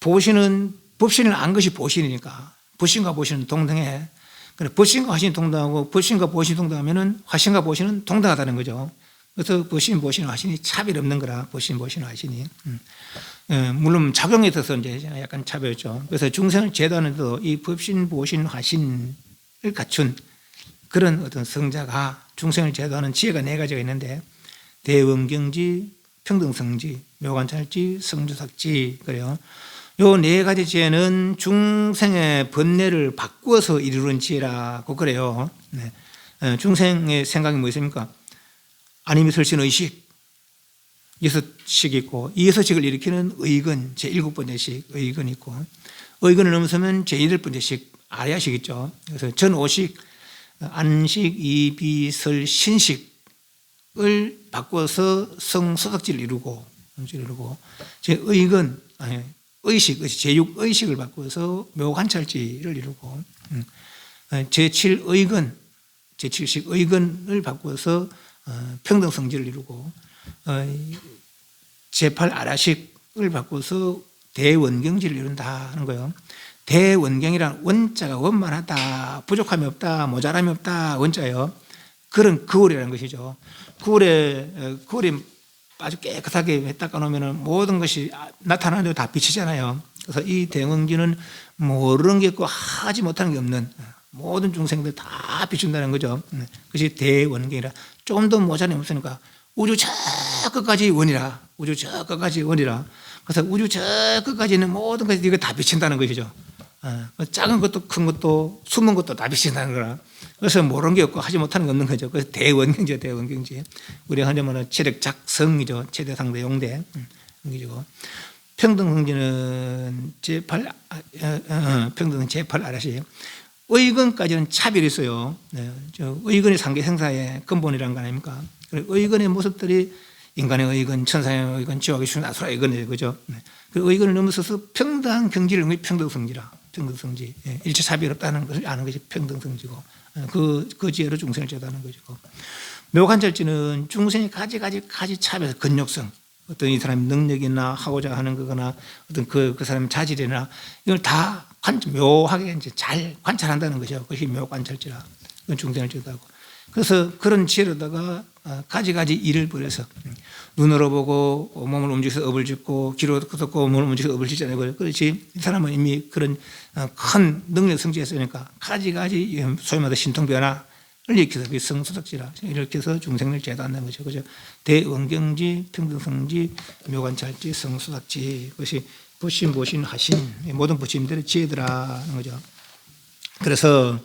보신은 법신을 안 것이 보신이니까 법신과 보신은 동등해. 그래 법신과 화신이 동등하고 법신과 보신이 동등하면은 화신과 보신은 동등하다는 거죠. 그래서 법신, 보신, 화신이 차별 없는 거라. 법신, 보신, 화신이. 물론 작용에 있어서 이제 약간 차별이죠. 그래서 중생을 제도하는데도 이 법신, 보신, 화신을 갖춘 그런 어떤 성자가 중생을 제도하는 지혜가 네 가지가 있는데 대원경지, 평등성지, 묘관찰지, 성주삭지 그래요. 요 네 가지 지혜는 중생의 번뇌를 바꾸어서 이루는 지혜라고 그래요. 네. 중생의 생각이 뭐 있습니까? 아님이 설신 의식, 여섯식 있고 이 여섯식을 일으키는 의근, 제7번째식 의근이 있고 의근을 넘어서면 제8번째식 아야식 있죠. 그래서 전오식, 안식, 이비설, 신식을 바꿔서 성소삭지를 이루고 제6의식을 바꿔서 묘관찰지를 이루고 제7의근, 제7식 의근을 바꿔서 평등성지를 이루고 제8아라식을 바꿔서 대원경지를 이룬다 하는 거예요. 대원경이란 원자가 원만하다, 부족함이 없다, 모자람이 없다 원자예요. 그런 거울이라는 것이죠. 거울이 아주 깨끗하게 닦아놓으면 모든 것이 나타나는 대로 다 비치잖아요. 그래서 이 대원경지는 모르는 게 있고 하지 못하는 게 없는 모든 중생들 다 비춘다는 거죠. 그것이 대원경이라. 조금 더 모자람이 없으니까 우주 저 끝까지 원이라. 우주 저 끝까지 원이라. 그래서 우주 저 끝까지는 모든 것이 이거 다 비친다는 것이죠. 작은 것도 큰 것도 숨은 것도 다 비친다는 거라. 그래서 모르는 게 없고 하지 못하는 게 없는 거죠. 그래서 대원경지, 대원경지. 우리가 하자면 체력작성이죠. 최대 상대 용대. 이죠. 평등성지는 평등 제8아라시예요. 의근까지는 차별이 있어요. 의근이 상계 생사의 근본이라는 거 아닙니까? 의근의 모습들이 인간의 의근, 천사의 의근, 지옥의 슈 아수라 의근이죠. 그죠? 그 의근을 넘어서서 평등한 경지를 평등성지라. 평등성지. 일체 차별 없다는 것을 아는 것이 평등성지고, 그 지혜로 중생을 제도하는 것이고. 묘관찰지는 중생이 가지 차별, 근육성. 어떤 이 사람의 능력이나 하고자 하는 거거나 어떤 그 사람의 자질이나 이걸 다 묘하게 이제 잘 관찰한다는 것이죠. 그것이 묘관찰지라. 그건 중생을 제도하고. 그래서 그런 지혜로다가 가지 일을 벌여서 눈으로 보고 몸을 움직여서 업을 짓고 귀로 듣고 몸을 움직여서 업을 짓잖아요. 그렇지 이 사람은 이미 그런 큰 능력 성취했으니까 가지 소위 말해 신통변화를 일으켜서 그게 성소삭지라 이렇게 해서 중생을 제도한다는 거죠. 그죠? 대원경지, 평등성지, 묘관찰지, 성소삭지 그것이 부신, 보신, 하신 모든 부처님들의 지혜더라는 거죠. 그래서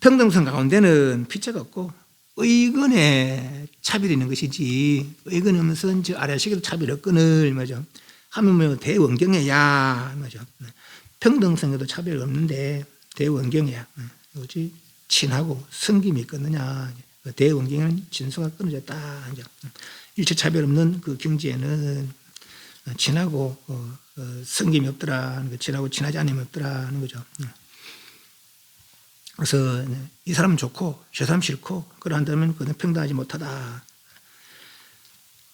평등성 가운데는 피자가 없고 의근에 차별이 있는 것이지 의근이 없으면서 아래식에도 차별이 없거늘 말이죠. 하면 대원경이야 말이죠. 평등성에도 차별이 없는데 대원경이야. 뭐지? 친하고 성김이 있거느냐. 대원경은 진수가 끊어졌다. 일체 차별 없는 그 경지에는 친하고 성김이 없더라. 친하고 친하지 않으면 없더라 하는 거죠. 그래서 이 사람은 좋고 저 사람 싫고 그러한다면 그는 평등하지 못하다.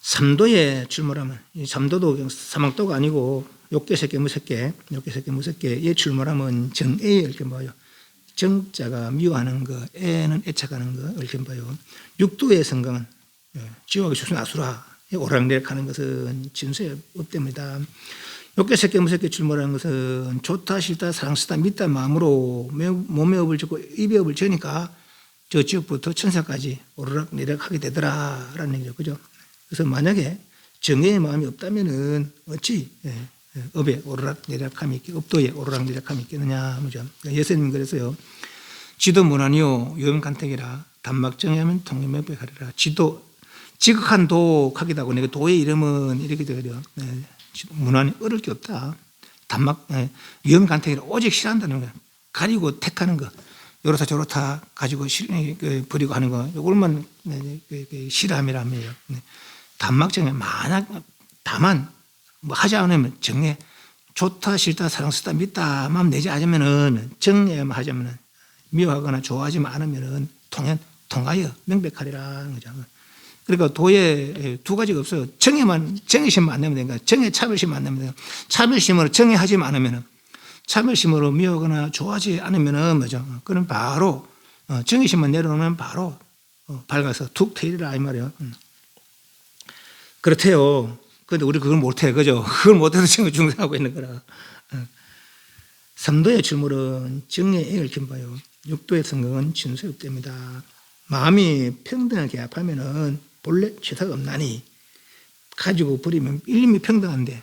삼도에 출몰하면 이 삼도도 사망도가 아니고 욕계색계 무색계에 출몰하면 정애에 이렇게 봐요. 정자가 미워하는 거, 애는 애착하는 거 이렇게 봐요. 육도의 성강은 지옥의 수순 아수라 오락내락하는 것은 진수의 업 때문이다. 욕계색계 무색계 출몰하는 것은 좋다 싫다 사랑스다 믿다 마음으로 몸의 업을 짓고 입의 업을 지으니까 저 지옥부터 천사까지 오르락내락하게 되더라라는 얘기죠. 그죠? 그래서 만약에 정의의 마음이 없다면은 어찌 업에 오르락내락함이 있게 업도에 오르락내락함이 있겠느냐 그죠? 예수님 그래서요. 지도 무난이요 요음간택이라 단막정하면 통념협에 가리라. 지도 지극한 도하기다고 내가 도의 이름은 이렇게 되어요. 무난히 어려울 게 없다. 단막 위험간택이라 오직 싫어한다는 거야. 가리고 택하는 거. 요렇다 저렇다 가지고 버리고 하는 거. 이걸만 싫어함이라며요. 단막정에 다만 뭐 하지 않으면 정에 좋다 싫다 사랑스다 믿다 마음 내지 않으면은 정에만 하자면은 미워하거나 좋아하지 않으면은 통하여 명백하리라는 거죠. 그러니까 도에 두 가지가 없어요. 정의심만 안 내면 되니까 정의 차별심만 안 내면 돼요. 차별심으로 정의하지 않으면 차별심으로 미워하거나 좋아하지 않으면 뭐죠? 그럼 바로 정의심만 내려놓으면 바로 밝아서 툭 트이리라 이 말이에요. 그렇대요. 그런데 우리 그걸 못해, 그죠? 그걸 못해서 지금 중생하고 있는 거라. 삼도의 출물은 정의 액을 킨바요. 육도의 성경은 진수욕됩니다. 마음이 평등하게 합하면은 본래 취사가 없나니 가지고 버리면 일림이 평등한데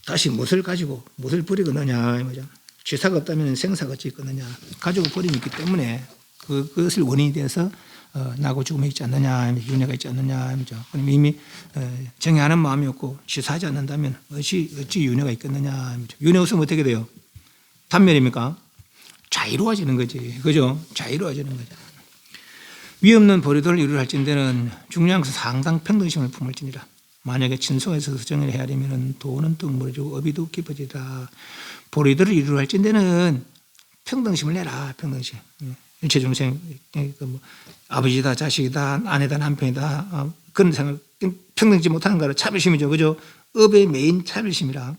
다시 무엇을 가지고 무엇을 버리겠느냐 이거죠. 취사가 없다면 생사가 어찌 있겠느냐. 가지고 버림이 있기 때문에 그것을 원인이 돼서 나고 죽음이 있지 않느냐, 윤회가 있지 않느냐 이거죠. 그럼 이미 정의하는 마음이 없고 취사하지 않는다면 어찌 윤회가 있겠느냐 이거죠. 윤회 없으면 어떻게 돼요? 단멸입니까? 자유로워지는 거지, 그죠? 자유로워지는 거죠. 위 없는 보리도를 이루할진대는 중요한 것은 항상 평등심을 품을지니라. 만약에 친소에서 정의를 헤아리면 도는 뚝물어지고 업이도 깊어지다. 보리도를 이루할진대는 평등심을 내라. 평등심. 일체중생 아버지다 자식이다 아내다 남편이다 그런 생각 평등지 못하는 거라 차별심이죠, 그죠? 업의 메인 차별심이라.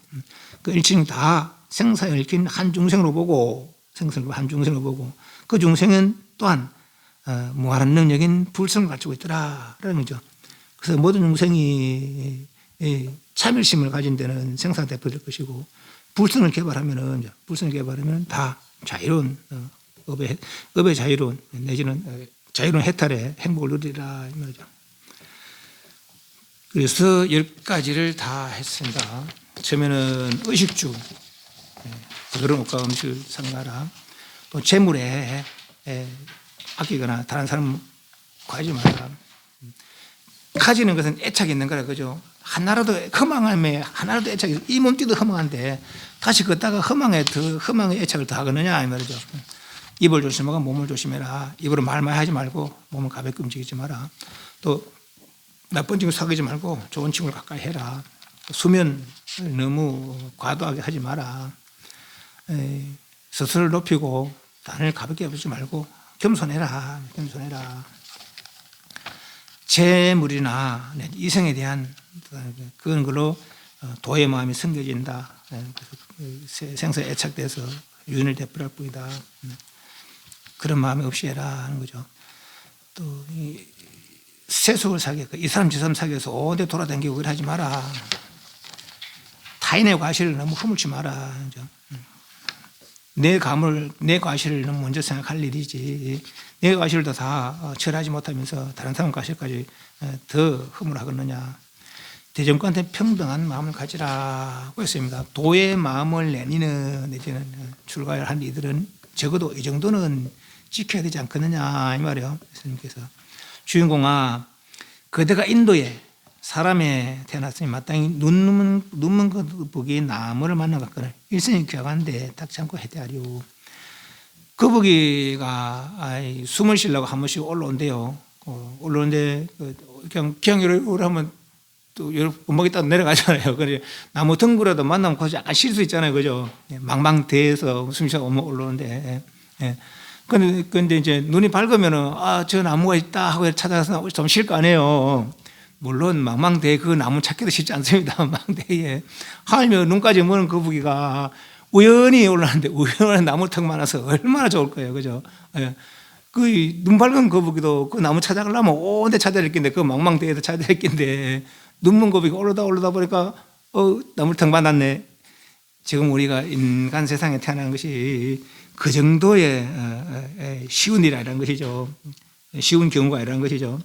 그 일체중 다 생사에 얽힌 한 중생으로 보고 한 중생으로 보고 그 중생은 또한 무한한 능력인 불성을 갖추고 있더라라는 거죠. 그래서 모든 중생이 차별심을 가진 데는 생사대표될 것이고 불성을 개발하면 다 자유로운 업의 자유로운 내지는 자유로운 해탈의 행복을 누리라 이 말이죠. 그래서 10가지를 다 했습니다. 처음에는 의식주 그런 옷과 음식을 삼가라. 또 재물에 아끼거나 다른 사람 구하지 마라. 가지는 것은 애착이 있는 거라, 그죠? 하나라도 허망함에 하나라도 애착이, 이 몸띠도 허망한데 다시 걷다가 허망에 애착을 더 하겠느냐 이 말이죠. 입을 조심하고 몸을 조심해라. 입으로 말 많이 하지 말고 몸을 가볍게 움직이지 마라. 또 나쁜 친구 사귀지 말고 좋은 친구를 가까이 해라. 수면 너무 과도하게 하지 마라. 스스로를 높이고 단을 가볍게 해보지 말고 겸손해라. 재물이나 이성에 대한 그런 걸로 도의 마음이 섬겨진다. 생사에 애착돼서 유인을 되풀이할 뿐이다. 그런 마음이 없이 해라 하는 거죠. 또 세속을 사귀고 이 사람 저 사람 사귀어서 온데 돌아다니고 그걸 하지 마라. 타인의 과실을 너무 허물지 마라. 내 과실을 너무 먼저 생각할 일이지. 내 과실도 다 처리하지 못하면서 다른 사람 과실까지 더 허물하겠느냐. 대전권한테 평등한 마음을 가지라고 했습니다. 도의 마음을 내니는 내지는 출가를 한 이들은 적어도 이 정도는 지켜야 되지 않겠느냐 이 말이에요. 예수님께서 주인공아 그대가 인도에 사람에 태어났으니 마땅히 눈먼 거북이 나무를 만나갔거늘 일생이 귀하간데 닥치 않고 해대하리오. 거북이가 숨을 쉬려고 한 번씩 올라온대요. 올라오는데 그냥 기왕이로 하면 또 구멍이 딱 내려가잖아요. 그래 나무 덩굴에도 만나면 거기서 약간 쉴 수 있잖아요, 그죠? 망망대해서 숨 쉬고 올라오는데. 근데 이제 눈이 밝으면은 저 나무가 있다 하고 찾아서 좀 쉴 거 아니에요. 물론 망망대해 그 나무 찾기도 쉽지 않습니다. 망대에 하늘며 눈까지 머는 거북이가 우연히 올라왔는데 우연한 나무턱 많아서 얼마나 좋을 거예요, 그죠? 그 눈 밝은 거북이도 그 나무 찾아가려면 온데 찾아야 할 낀데 그 망망대해도 찾아야 할 낀데 눈먼 거북이가 올라다 보니까 나무턱 만났네. 지금 우리가 인간 세상에 태어난 것이 그 정도의 쉬운 일이라는 것이죠. 쉬운 경우가 아니라는 것이죠.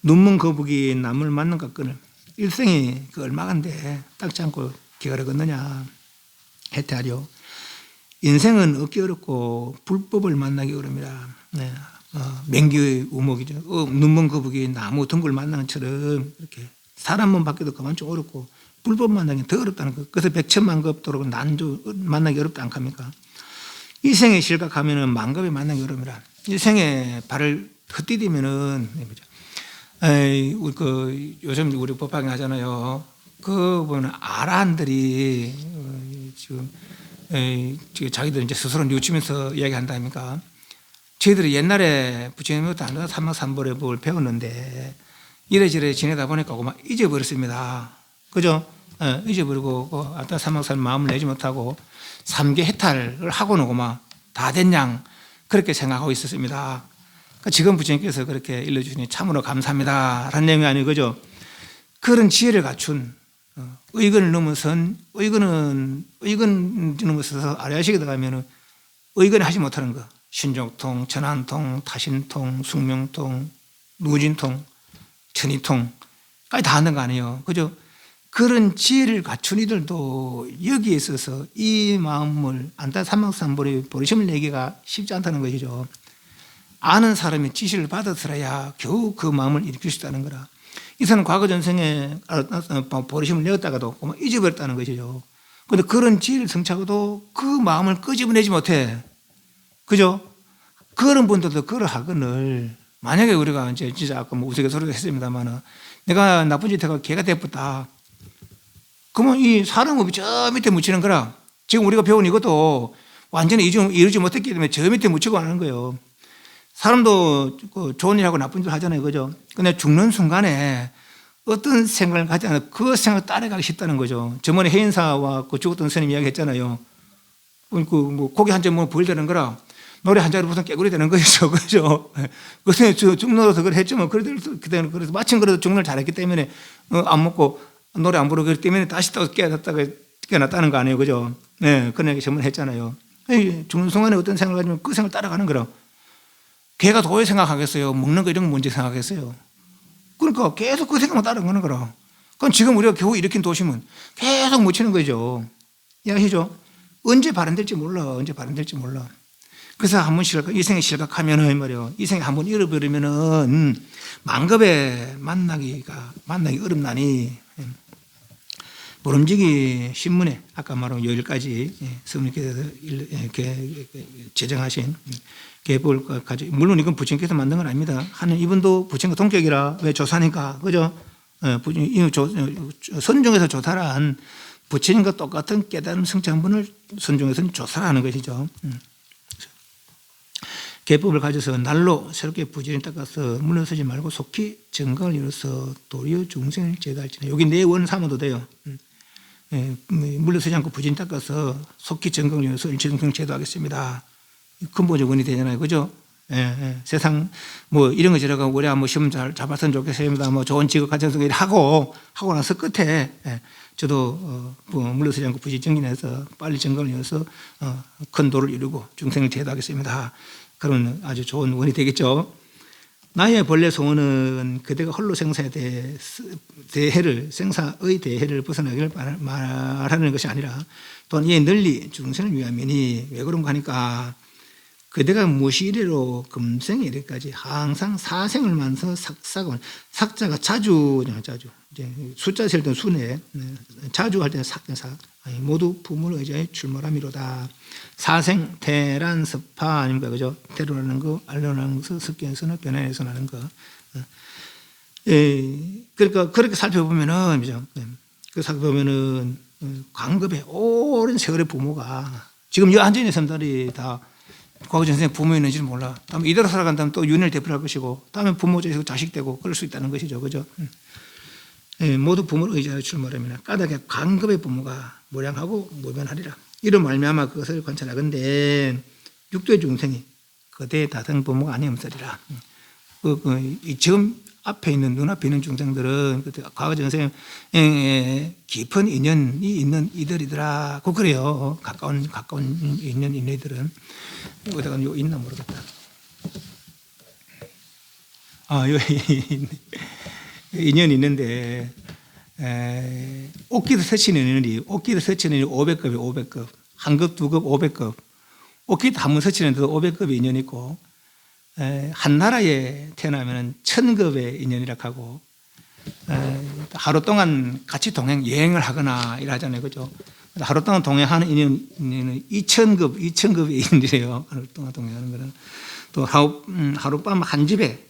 눈먼 거북이 나무를 맞는 것거늘 일생이 그 얼마간데 닦지 않고 기가를 걷느냐 해태하려. 인생은 얻기 어렵고 불법을 만나기 어렵니다. 맹기의 우목이죠. 눈먼 거북이 나무 덩굴 만나는 것처럼 이렇게 사람 몸 밖에도 그만 좀 어렵고 불법 만나기 더 어렵다는 것. 그래서 백천만급도로 난조 만나기 어렵지 않습니까? 일생에 실각하면은 만급에 만나기 어렵니다. 일생에 발을 헛디디면은 요즘 우리 법방에 하잖아요. 그 보면 아라한들이 지금 자기들 이제 스스로 뉘우치면서 이야기한다니까. 저희들이 옛날에 부처님부터 안다 삼막삼보법을 배웠는데 이래저래 지내다 보니까 막 잊어버렸습니다. 그죠? 잊어버리고 안다 삼막삼 마음을 내지 못하고 삼계 해탈을 하고는 고마 다 됐냥 그렇게 생각하고 있었습니다. 그러니까 지금 부처님께서 그렇게 일러주시니 참으로 감사합니다 라는 내용이 아니고 그죠? 그런 지혜를 갖춘 의건을 넘어선 의건 넘어서서 아래하시게 들어가면 의건을 하지 못하는 거 신족통, 전한통, 타신통, 숙명통, 누진통, 천의통까지 다 하는 거 아니에요. 그죠? 그런 지혜를 갖춘 이들도 여기에 있어서 이 마음을 안타 삼막삼보리 보리심을 내기가 쉽지 않다는 것이죠. 아는 사람이 지시를 받아들어야 겨우 그 마음을 일으킬 수 있다는 거라. 이 사람은 과거 전생에 보리심을 내었다가도 잊어버렸다는 것이죠. 그런데 그런 지혜를 성취하고도 그 마음을 끄집어내지 못해. 그죠? 그런 분들도 그러하거늘 만약에 우리가 이제 진짜 아까 뭐 우스갯소리도 했습니다만 내가 나쁜 짓 해가 개가 돼버렸다. 그러면 이 사람업이 저 밑에 묻히는 거라. 지금 우리가 배운 이것도 완전히 이루지 못했기 때문에 저 밑에 묻히고 하는 거예요. 사람도 좋은 일하고 나쁜 일 하잖아요. 그죠? 근데 죽는 순간에 어떤 생각을 가지 않아 그 생각을 따라가기 쉽다는 거죠. 저번에 해인사와 그 죽었던 스님 이야기 했잖아요. 뭐 고기 한 점 뭐 보일되는 거라. 노래 한 자리 무슨 깨구리 되는 거죠. 그죠? 그때 죽노로서 그걸 했지만 그때는 그래서 마침 그래도 죽노를 잘했기 때문에 안 먹고 노래 안 부르기 때문에 다시 또 깨어났다는 거 아니에요. 그죠? 네. 그런 얘기 전번에 했잖아요. 죽는 순간에 어떤 생각을 가지면 그 생각을 따라가는 거라. 개가 도에 생각하겠어요? 먹는 거 이런 거 뭔지 생각하겠어요? 그러니까 계속 그 생각만 따라가는 거라. 그럼 지금 우리가 겨우 일으킨 도심은 계속 묻히는 거죠. 이해하시죠? 언제 발현될지 몰라. 언제 발현될지 몰라. 그래서 한 번 이 생에 실각하면은 말이요. 이 생에 한 번 잃어버리면은 만급에 만나기 어렵나니. 모름지기 신문에 아까 말한 요일까지 스님께서 이렇게 제정하신 계법을 가지고 물론 이건 부처님께서 만든 건 아닙니다. 하는 이분도 부처님과 동격이라 왜 조사니까 그죠? 선종에서 조사한 부처님과 똑같은 깨달음 성취한 분을 선종에서는 조사를 하는 것이죠. 계법을 가져서 날로 새롭게 부지런히 닦아서 물러서지 말고 속히 정강을 이뤄서 도리어 중생을 제도할지니 여기 네 원 삼아도 돼요. 물러서지 않고 부지런히 닦아서 속히 정강을 이뤄서 일체중생 제도하겠습니다. 근본적 원이 되잖아요. 그죠? 세상 뭐 이런 거 저러고 우리 한번 시험 잘 잡았으면 좋겠습니다. 뭐 좋은 직업 가져서 하고 나서 끝에 저도 물러서지 않고 부지런히 정진해서 빨리 정강을 이뤄서 큰 도를 이루고 중생을 제도하겠습니다. 그러면 아주 좋은 원이 되겠죠. 나의 본래 소원은 그대가 홀로 생사의 대해를 벗어나기를 말하는 것이 아니라 또한 이에 널리 중생을 위함이니 왜 그런가 하니까 그대가 무엇이 이래로 금생에 이래까지 항상 사생을 만서 삭자가 자주 이제 숫자 셀 때는 수네 자주 할 때는 삭 모두 부모를 의지하여 출몰함이로다. 사생 태란 습파 아닙니까? 그죠? 태로라는 거 알로라는 것은 습기에서는 변화에서 나는 거. 그러니까 그렇게 살펴보면은 그죠? 그 살펴보면은 광급의 오랜 세월의 부모가 지금 이 앉아 있는 사람들이 다 과거 전생에 부모 있는지는 몰라. 다음에 이대로 살아간다면 또 윤회를 되풀이할 것이고, 다음에 부모 되고 자식 되고 그럴 수 있다는 것이죠, 그죠? 모두 부모를 의지하여 출몰함이나 까닭에 광급의 부모가 모량하고 모변하리라. 이런 말미암아 그것을 관찰하건대 육도의 중생이 그대의 다성 부모가 아니었으리라. 지금 앞에 있는 눈앞에 있는 중생들은 과거 전생에 깊은 인연이 있는 이들이더라. 그래요. 가까운 인연 있는 이들은 어디가 요 있나 모르겠다. 여기 인연이 있는데 옥기도 서치는 인연이 500급이 500급. 한 급, 두 급, 500급. 옥기도 한 번 서치는데도 500급의 인연이 있고 한 나라에 태어나면 1000급의 인연이라고 하고 하루 동안 같이 여행을 하거나 이러잖아요. 그죠? 하루 동안 동행하는 인연은 2000급의 인연이래요. 하루 동안 동행하는 거는. 또 하룻밤 한 집에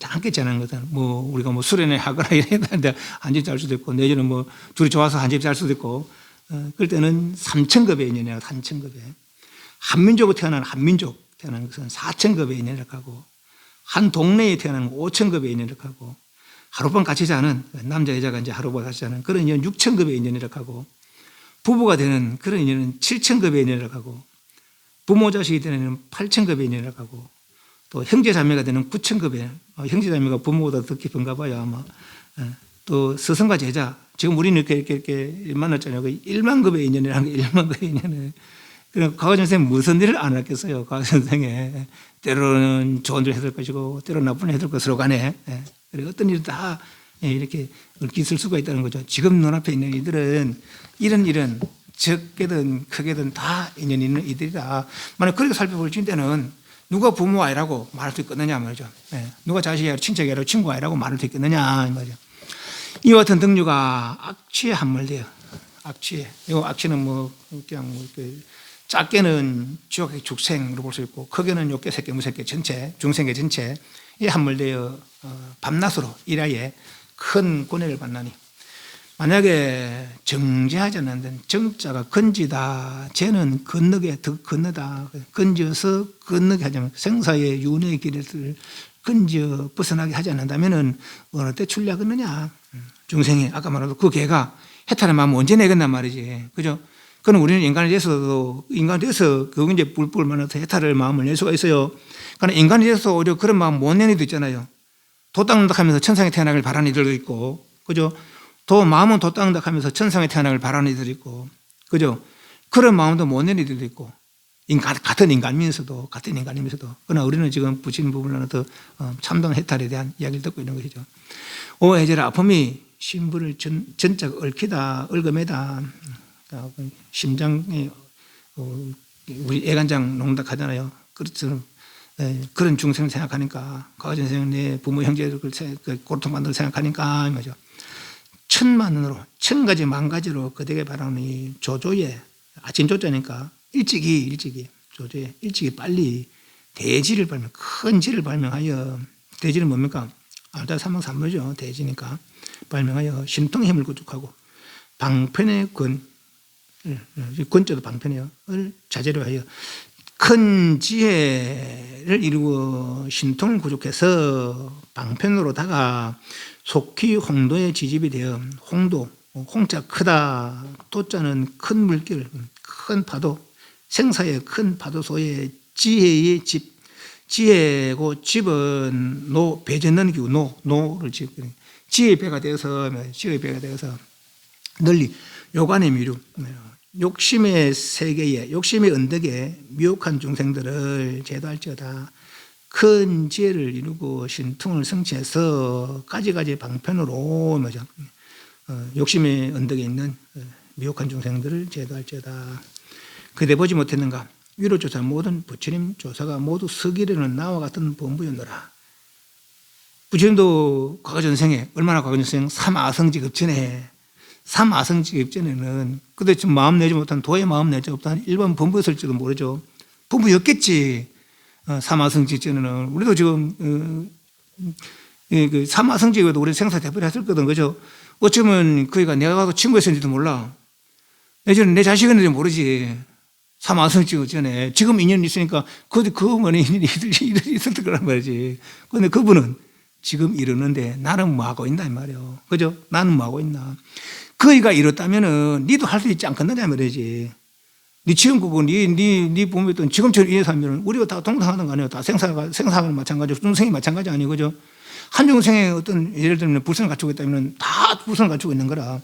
함께 자는 것은 뭐 우리가 뭐 수련회 하거나 이랬는데 한 집 잘 수도 있고 내지는 뭐 둘이 좋아서 한 집 잘 수도 있고 그럴 때는 3000급의 인연이에요. 3000급의 한민족으로 태어난 한민족 태어난 것은 4,000급의 인연이라고 하고, 한 동네에 태어난 5,000급의 인연이라고 하고, 하룻밤 같이 자는, 남자 여자가 이제 하룻밤 같이 자는 그런 인연 6,000급의 인연이라고 하고, 부부가 되는 그런 인연은 7,000급의 인연이라고 하고, 부모 자식이 되는 8,000급의 인연이라고 하고, 또 형제 자매가 되는 9,000급의, 형제 자매가 부모보다 더 깊은가 봐요 아마. 또 스승과 제자, 지금 우리는 이렇게 만났잖아요. 1만급의 인연이라는 게 1만급의 인연을. 그럼 과거 선생님 무슨 일을 안 했겠어요? 과거 선생에 때로는 좋은 일을 해줄 것이고 때로는 나쁜 일을 해줄 것으로 가네. 그리고 어떤 일을 다 이렇게 얽히 있을 수가 있다는 거죠. 지금 눈앞에 있는 이들은 이런 적게든 크게든 다 인연이 있는 이들이다. 만약 그렇게 살펴볼 때는 누가 부모 아이라고 말할 수 있겠느냐 말이죠. 누가 자식이 아니라 친척이 아니라 친구 아이라고 말할 수 있겠느냐 이 말이죠. 이와 같은 등류가 악취에 함몰돼요. 악취에. 이거 악취는 뭐 그냥 작게는 지옥의 죽생으로 볼 수 있고, 크게는 욕계 새끼 무새끼 전체, 중생계 전체에 함몰되어 밤낮으로 일하에 큰 고뇌를 받나니, 만약에 정죄하지 않는 정자가 건지다, 죄는 건너게 더 건너다, 건져서 건너게 하자면 생사의 윤회의 길을 건져 벗어나게 하지 않는다면 어느 때 출리하겠느냐. 중생이 아까 말한 그 개가 해탈의 마음을 언제 내겠단 말이지, 그죠? 그는 우리는 인간이 돼서 그 이제 뿔뿔 만나서 해탈의 마음을 낼 수가 있어요. 그러나 인간이 돼서 오히려 그런 마음 못 내는 이도 있잖아요. 도 닦는다 하면서 천상에 태어나길 바라는 이들도 있고, 그죠? 마음은 도 닦는다 하면서 천상에 태어나길 바라는 이들도 있고, 그죠? 그런 마음도 못 내는 이들도 있고, 같은 인간이면서도, 그러나 우리는 지금 부친 부분으로부터 참된 해탈에 대한 이야기를 듣고 있는 것이죠. 오해제라 아픔이 신부를 전자가 얽히다, 얽어매다, 심장에 우리 애간장 농락 하잖아요. 그런 중생을 생각하니까, 과거 선생님 내 부모 형제들 고통받는 걸 생각하니까 이거죠. 천만으로, 1,000가지 만가지로 그대에게 바라는 이 조조에, 아침 조자니까 일찍이 조조에 일찍이 빨리 대지를 발명, 큰 지를 발명하여, 대지는 뭡니까? 알다사망삼무죠. 대지니까 발명하여 신통의 힘을 구축하고 방편의 권자도 방편이요. 자제로 하여 큰 지혜를 이루어 신통을 구축해서 방편으로다가 속히 홍도에 지집이 되어, 홍자 크다, 도자는 큰 물길, 큰 파도, 생사의 큰 파도소에 지혜의 집, 지혜고 집은 배 젓는 기구, 노를 집, 지혜의 배가 되어서 널리 요관의 미루, 욕심의 세계에, 욕심의 언덕에 미혹한 중생들을 제도할지어다. 큰 지혜를 이루고 신통을 성취해서 가지가지 방편으로 욕심의 언덕에 있는 미혹한 중생들을 제도할지어다. 그대 보지 못했는가? 위로조차 모든 부처님 조사가 모두 서기려는 나와 같은 본부였노라. 부처님도 과거전생에, 얼마나 과거전생? 삼아성지급 전에는 그때 지금 마음 내지 못한, 도의 마음 내지 못한 일반 본부였을지도 모르죠. 본부였겠지. 삼아성지 전에는. 우리도 지금 그 삼아성지에도 우리 생사대별을 했을 거든, 그죠? 어쩌면 그이가 내가 가서 친구였는지도 몰라. 내지는 내 자식인지 모르지. 삼아성지 전에. 지금 인연이 있으니까 그분이 인연이 있었을 거란 말이지. 그런데 그분은 지금 이러는데 나는 뭐 하고 있나 이 말이에요. 그죠? 나는 뭐 하고 있나. 그이가 이렇다면은 니도 할 수 있지 않겠느냐 말이지. 니 지금 그거 니 보면 지금처럼 인해서 하면은 우리가 다 동등하는 거 아니에요. 다 생사가 마찬가지고 중생이 마찬가지 아니고, 그죠? 한 중생의 어떤 예를 들면 불선을 갖추고 있다면 다 불선을 갖추고 있는 거라.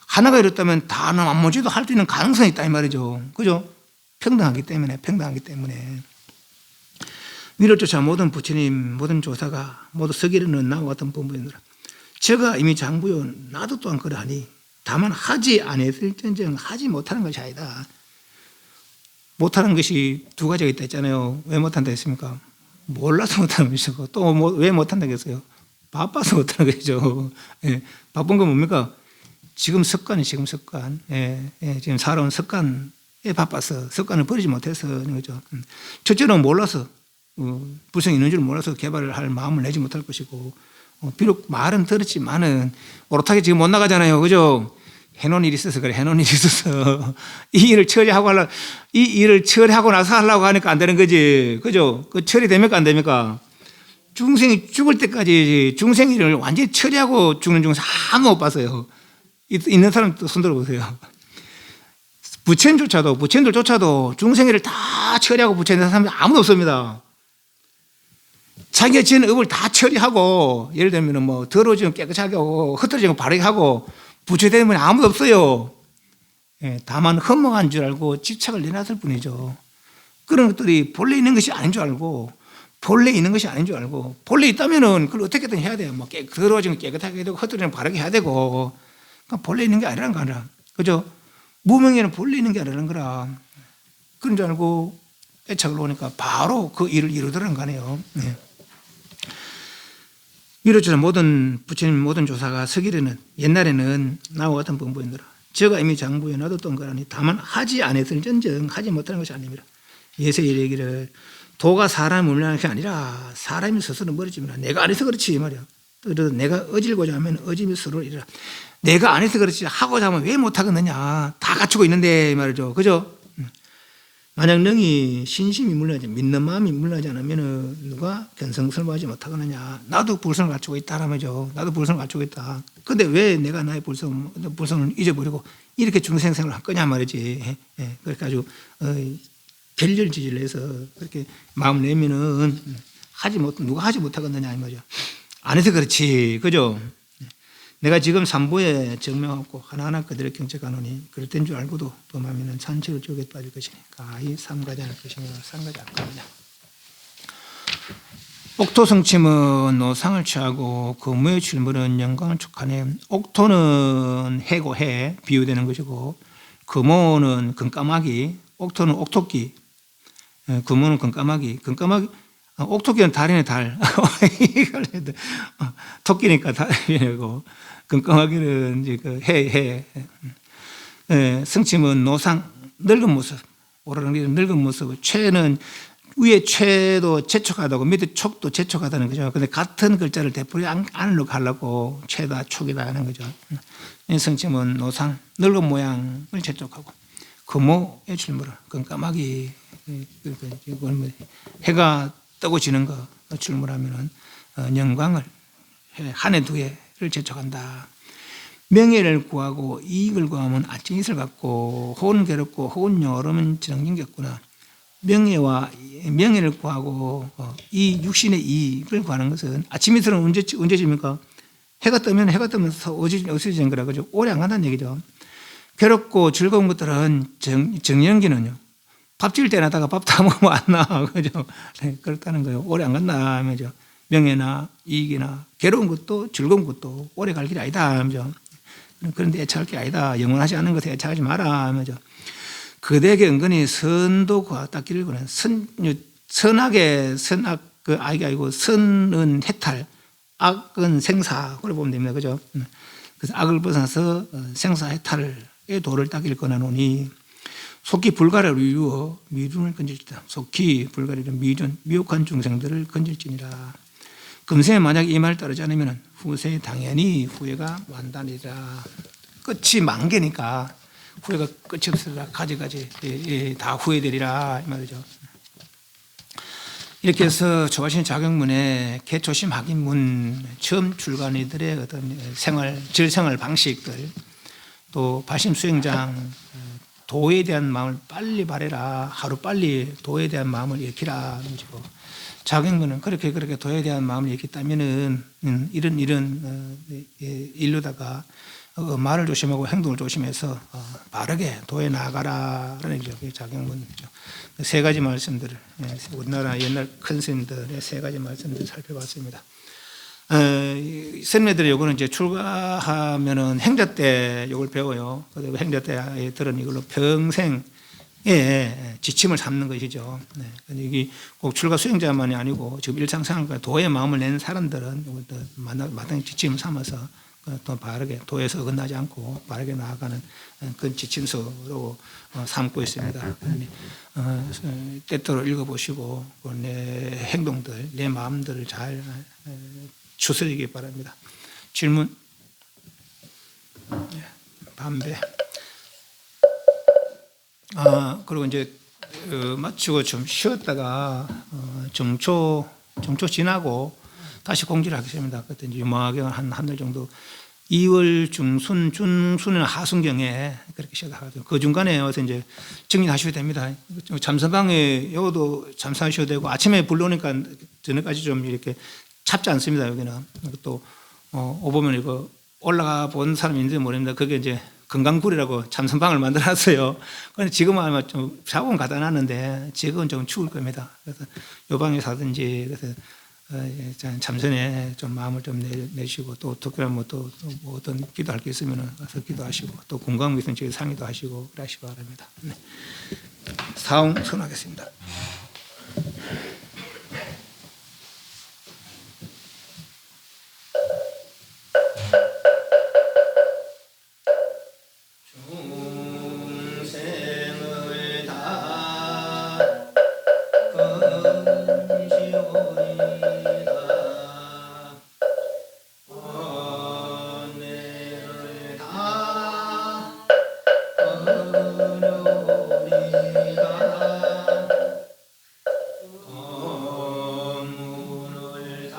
하나가 이렇다면 다 나머지도 할 수 있는 가능성이 있다 이 말이죠. 그죠? 평등하기 때문에. 위로조차 모든 부처님, 모든 조사가 모두 서기르는 나와 같은 본부이노라. 제가 이미 장부요, 나도 또한 그러하니 다만 하지 아니했을전정 하지 못하는 것이 아니다. 못하는 것이 두 가지가 있다 했잖아요. 왜 못한다 했습니까? 몰라서 못하는 것이고, 또 왜 못한다고 했어요? 바빠서 못하는 것이죠. 예, 바쁜 건 뭡니까? 지금 습관. 지금 살아온 습관에 바빠서 습관을 버리지 못해서 거죠. 첫째는 몰라서, 불성이 있는 줄 몰라서 개발을 할 마음을 내지 못할 것이고, 비록 말은 들었지만은 오롯하게 지금 못 나가잖아요. 그죠? 해놓은 일이 있어서 그래. 해놓은 일이 있어서 이 일을 처리하고 이 일을 처리하고 나서 하려고 하니까 안 되는 거지. 그죠? 그 처리됩니까? 안 됩니까? 중생이 죽을 때까지 중생일을 완전히 처리하고 죽는 중생 아무 못 봤어요. 있는 사람 손 들어보세요. 부처님들조차도 중생일을 다 처리하고 부처님 사람이 아무도 없습니다. 자기가 지은 업을 다 처리하고, 예를 들면 뭐 더러워지면 깨끗하게 하고 흩어지면 바르게 하고 부처되면 아무도 없어요. 예, 다만 허망한 줄 알고 집착을 내놨을 뿐이죠. 그런 것들이 본래 있는 것이 아닌 줄 알고, 본래 있는 것이 아닌 줄 알고, 본래 있다면은 그걸 어떻게든 해야 돼요. 뭐 더러워지면 깨끗하게 해야 되고 흩어지면 바르게 해야 되고. 그러니까 본래 있는 게 아니라는 거라. 그죠? 무명에는 본래 있는 게 아니라는 거라. 그런 줄 알고 애착을 놓으니까 바로 그 일을 이루더라는 거 아니에요. 네. 이렇죠. 부처님 모든 조사가 서기에는 옛날에는 나와 같은 범부인들아 저가 이미 장부에 놔뒀던 거라니 다만 하지 않았을 전정 하지 못하는 것이 아닙니다. 예세의 얘기를 도가 사람을 물려하는 게 아니라 사람이 스스로 멀어집니다. 내가 안 해서 그렇지 말이야. 그래도 내가 어질고자 하면 어짐이 서로 이르라. 내가 안 해서 그렇지 하고자 하면 왜 못하겠느냐. 다 갖추고 있는데 말이죠. 그죠? 만약 너희 신심이 물러나지, 믿는 마음이 물러나지 않으면 누가 견성설모하지 못하겠느냐. 나도 불성을 갖추고 있다라는 거죠. 나도 불성을 갖추고 있다. 근데 왜 내가 나의 불성을 잊어버리고 이렇게 중생생활을 할 거냐 말이지. 그래가지고 결렬지지를 해서 그렇게 마음 내면은 누가 하지 못하겠느냐 이 말이죠. 안 해서 그렇지. 그죠? 내가 지금 삼보에 증명하고 하나하나 그들의 경책하노니 그럴 땐 줄 알고도 범하면 산채로 지옥에 빠질 것이니까 이 삼가지 않을 것이냐 삼가지 않을 것이냐. 옥토성침은 노상을 취하고 금무의 출물은 영광을 촉하네. 옥토는 해고 해 비유되는 것이고 금오는 금까마귀, 옥토는 옥토끼, 금오는 금까마귀. 옥토끼는 달이네 달. 토끼니까 달이고 금까마귀는 이제 그 해. 성침은 노상 늙은 모습, 오르락내리락 늙은 모습. 최는 위에 최도 재촉하다고 밑에 촉도 재촉하다는 거죠. 근데 같은 글자를 되풀이 안으로 가려고 최다 촉이다 하는 거죠. 성침은 노상 늙은 모양을 재촉하고 금오의 출물을 금까마귀 해가 뜨고 지는 거 출물하면은 영광을 한 해 두 해를 재촉한다. 명예를 구하고 이익을 구하면 아침 이슬 같고 혹은 괴롭고 혹은 여름은 지렁진겠구나. 명예를 구하고 이 육신의 이익을 구하는 것은 아침 이슬은 언제쯤입니까? 해가 뜨면서 어지러지는 거라 그죠. 오래 안 간다는 얘기죠. 괴롭고 즐거운 것들은 정년기는요. 밥 지을 때 나다가 밥 다 먹으면 안 나. 그죠? 네, 그렇다는 거예요. 오래 안 간다. 하면죠. 명예나 이익이나 괴로운 것도 즐거운 것도 오래 갈 길이 아니다. 하면죠. 그런데 애착할 게 아니다. 영원하지 않은 것에 애착하지 마라. 하면죠. 그대에게 은근히 선도 닦기를 권해. 선악, 그 악이 아니고 선은 해탈, 악은 생사. 그래 보면 됩니다. 그죠? 그래서 악을 벗어나서 생사 해탈의 도를 닦기를 권하노니 속히 불가를 이루어 미dun을 건질지다. 속히 불가를 미둔 미혹한 중생들을 건질지니라. 금생에 만약 이 말을 따르지 않으면 후세에 당연히 후회가 완단이라. 끝이 만개니까 후회가 끝이 없으리라. 가지 다 후회되리라 이 말이죠. 이렇게 해서 조가신 자격문에 개초심 학인문 처음 출간이들의 어떤 질생활 방식들, 또 발심 수행장 도에 대한 마음을 빨리 바래라. 하루 빨리 도에 대한 마음을 익히라. 자격문은 그렇게 도에 대한 마음을 익혔다면은 이런 일로다가 말을 조심하고 행동을 조심해서 바르게 도에 나아가라라는 게 자격문이죠. 세 가지 말씀들을 우리나라 옛날 큰 스님들의 세 가지 말씀들을 살펴봤습니다. 선배들이 요거는 이제 출가하면은 행자 때 요걸 배워요. 그리고 행자 때 들은 이걸로 평생에 지침을 삼는 것이죠. 네. 이게 꼭 출가 수행자만이 아니고 지금 일상생활과 도의 마음을 내는 사람들은 이것도 마땅히 지침을 삼아서 또 바르게 도에서 어긋나지 않고 바르게 나아가는 그런 지침서로 삼고 있습니다. 때때로 읽어보시고 내 행동들, 내 마음들을 잘 추스리기 바랍니다. 질문? 반배. 그리고 이제 마치고 좀 쉬었다가 정초 지나고 다시 공지를 하겠습니다. 그때 이제 유망하게 한 달 정도 2월 중순이나 하순경에 그렇게 시작하거든요. 그 중간에 와서 이제 정리하셔야 됩니다. 잠선방에 여기도 잠수하셔야 되고 아침에 불러오니까 저녁까지 좀 이렇게 찹지 않습니다. 여기는 또 오보면 이거 올라가 본 사람이 있는지 모릅니다. 그게 이제 건강굴이라고 잠선방을 만들어놨어요. 그런데 지금은 아마 좀 작업은 가다놨는데 지금은 좀 추울 겁니다. 그래서 요 방에서 하든지 그래서 잠전에 좀 마음을 좀 내시고 또 특별한 또 어떤 기도할 게 있으면 가서 기도하시고 또 건강 위해서 저희 상의도 하시고 그러시기 바랍니다. 네. 사홍 선하겠습니다. 중생을 다 금시오리다 번뇌를 다 끊으리다 법문을 다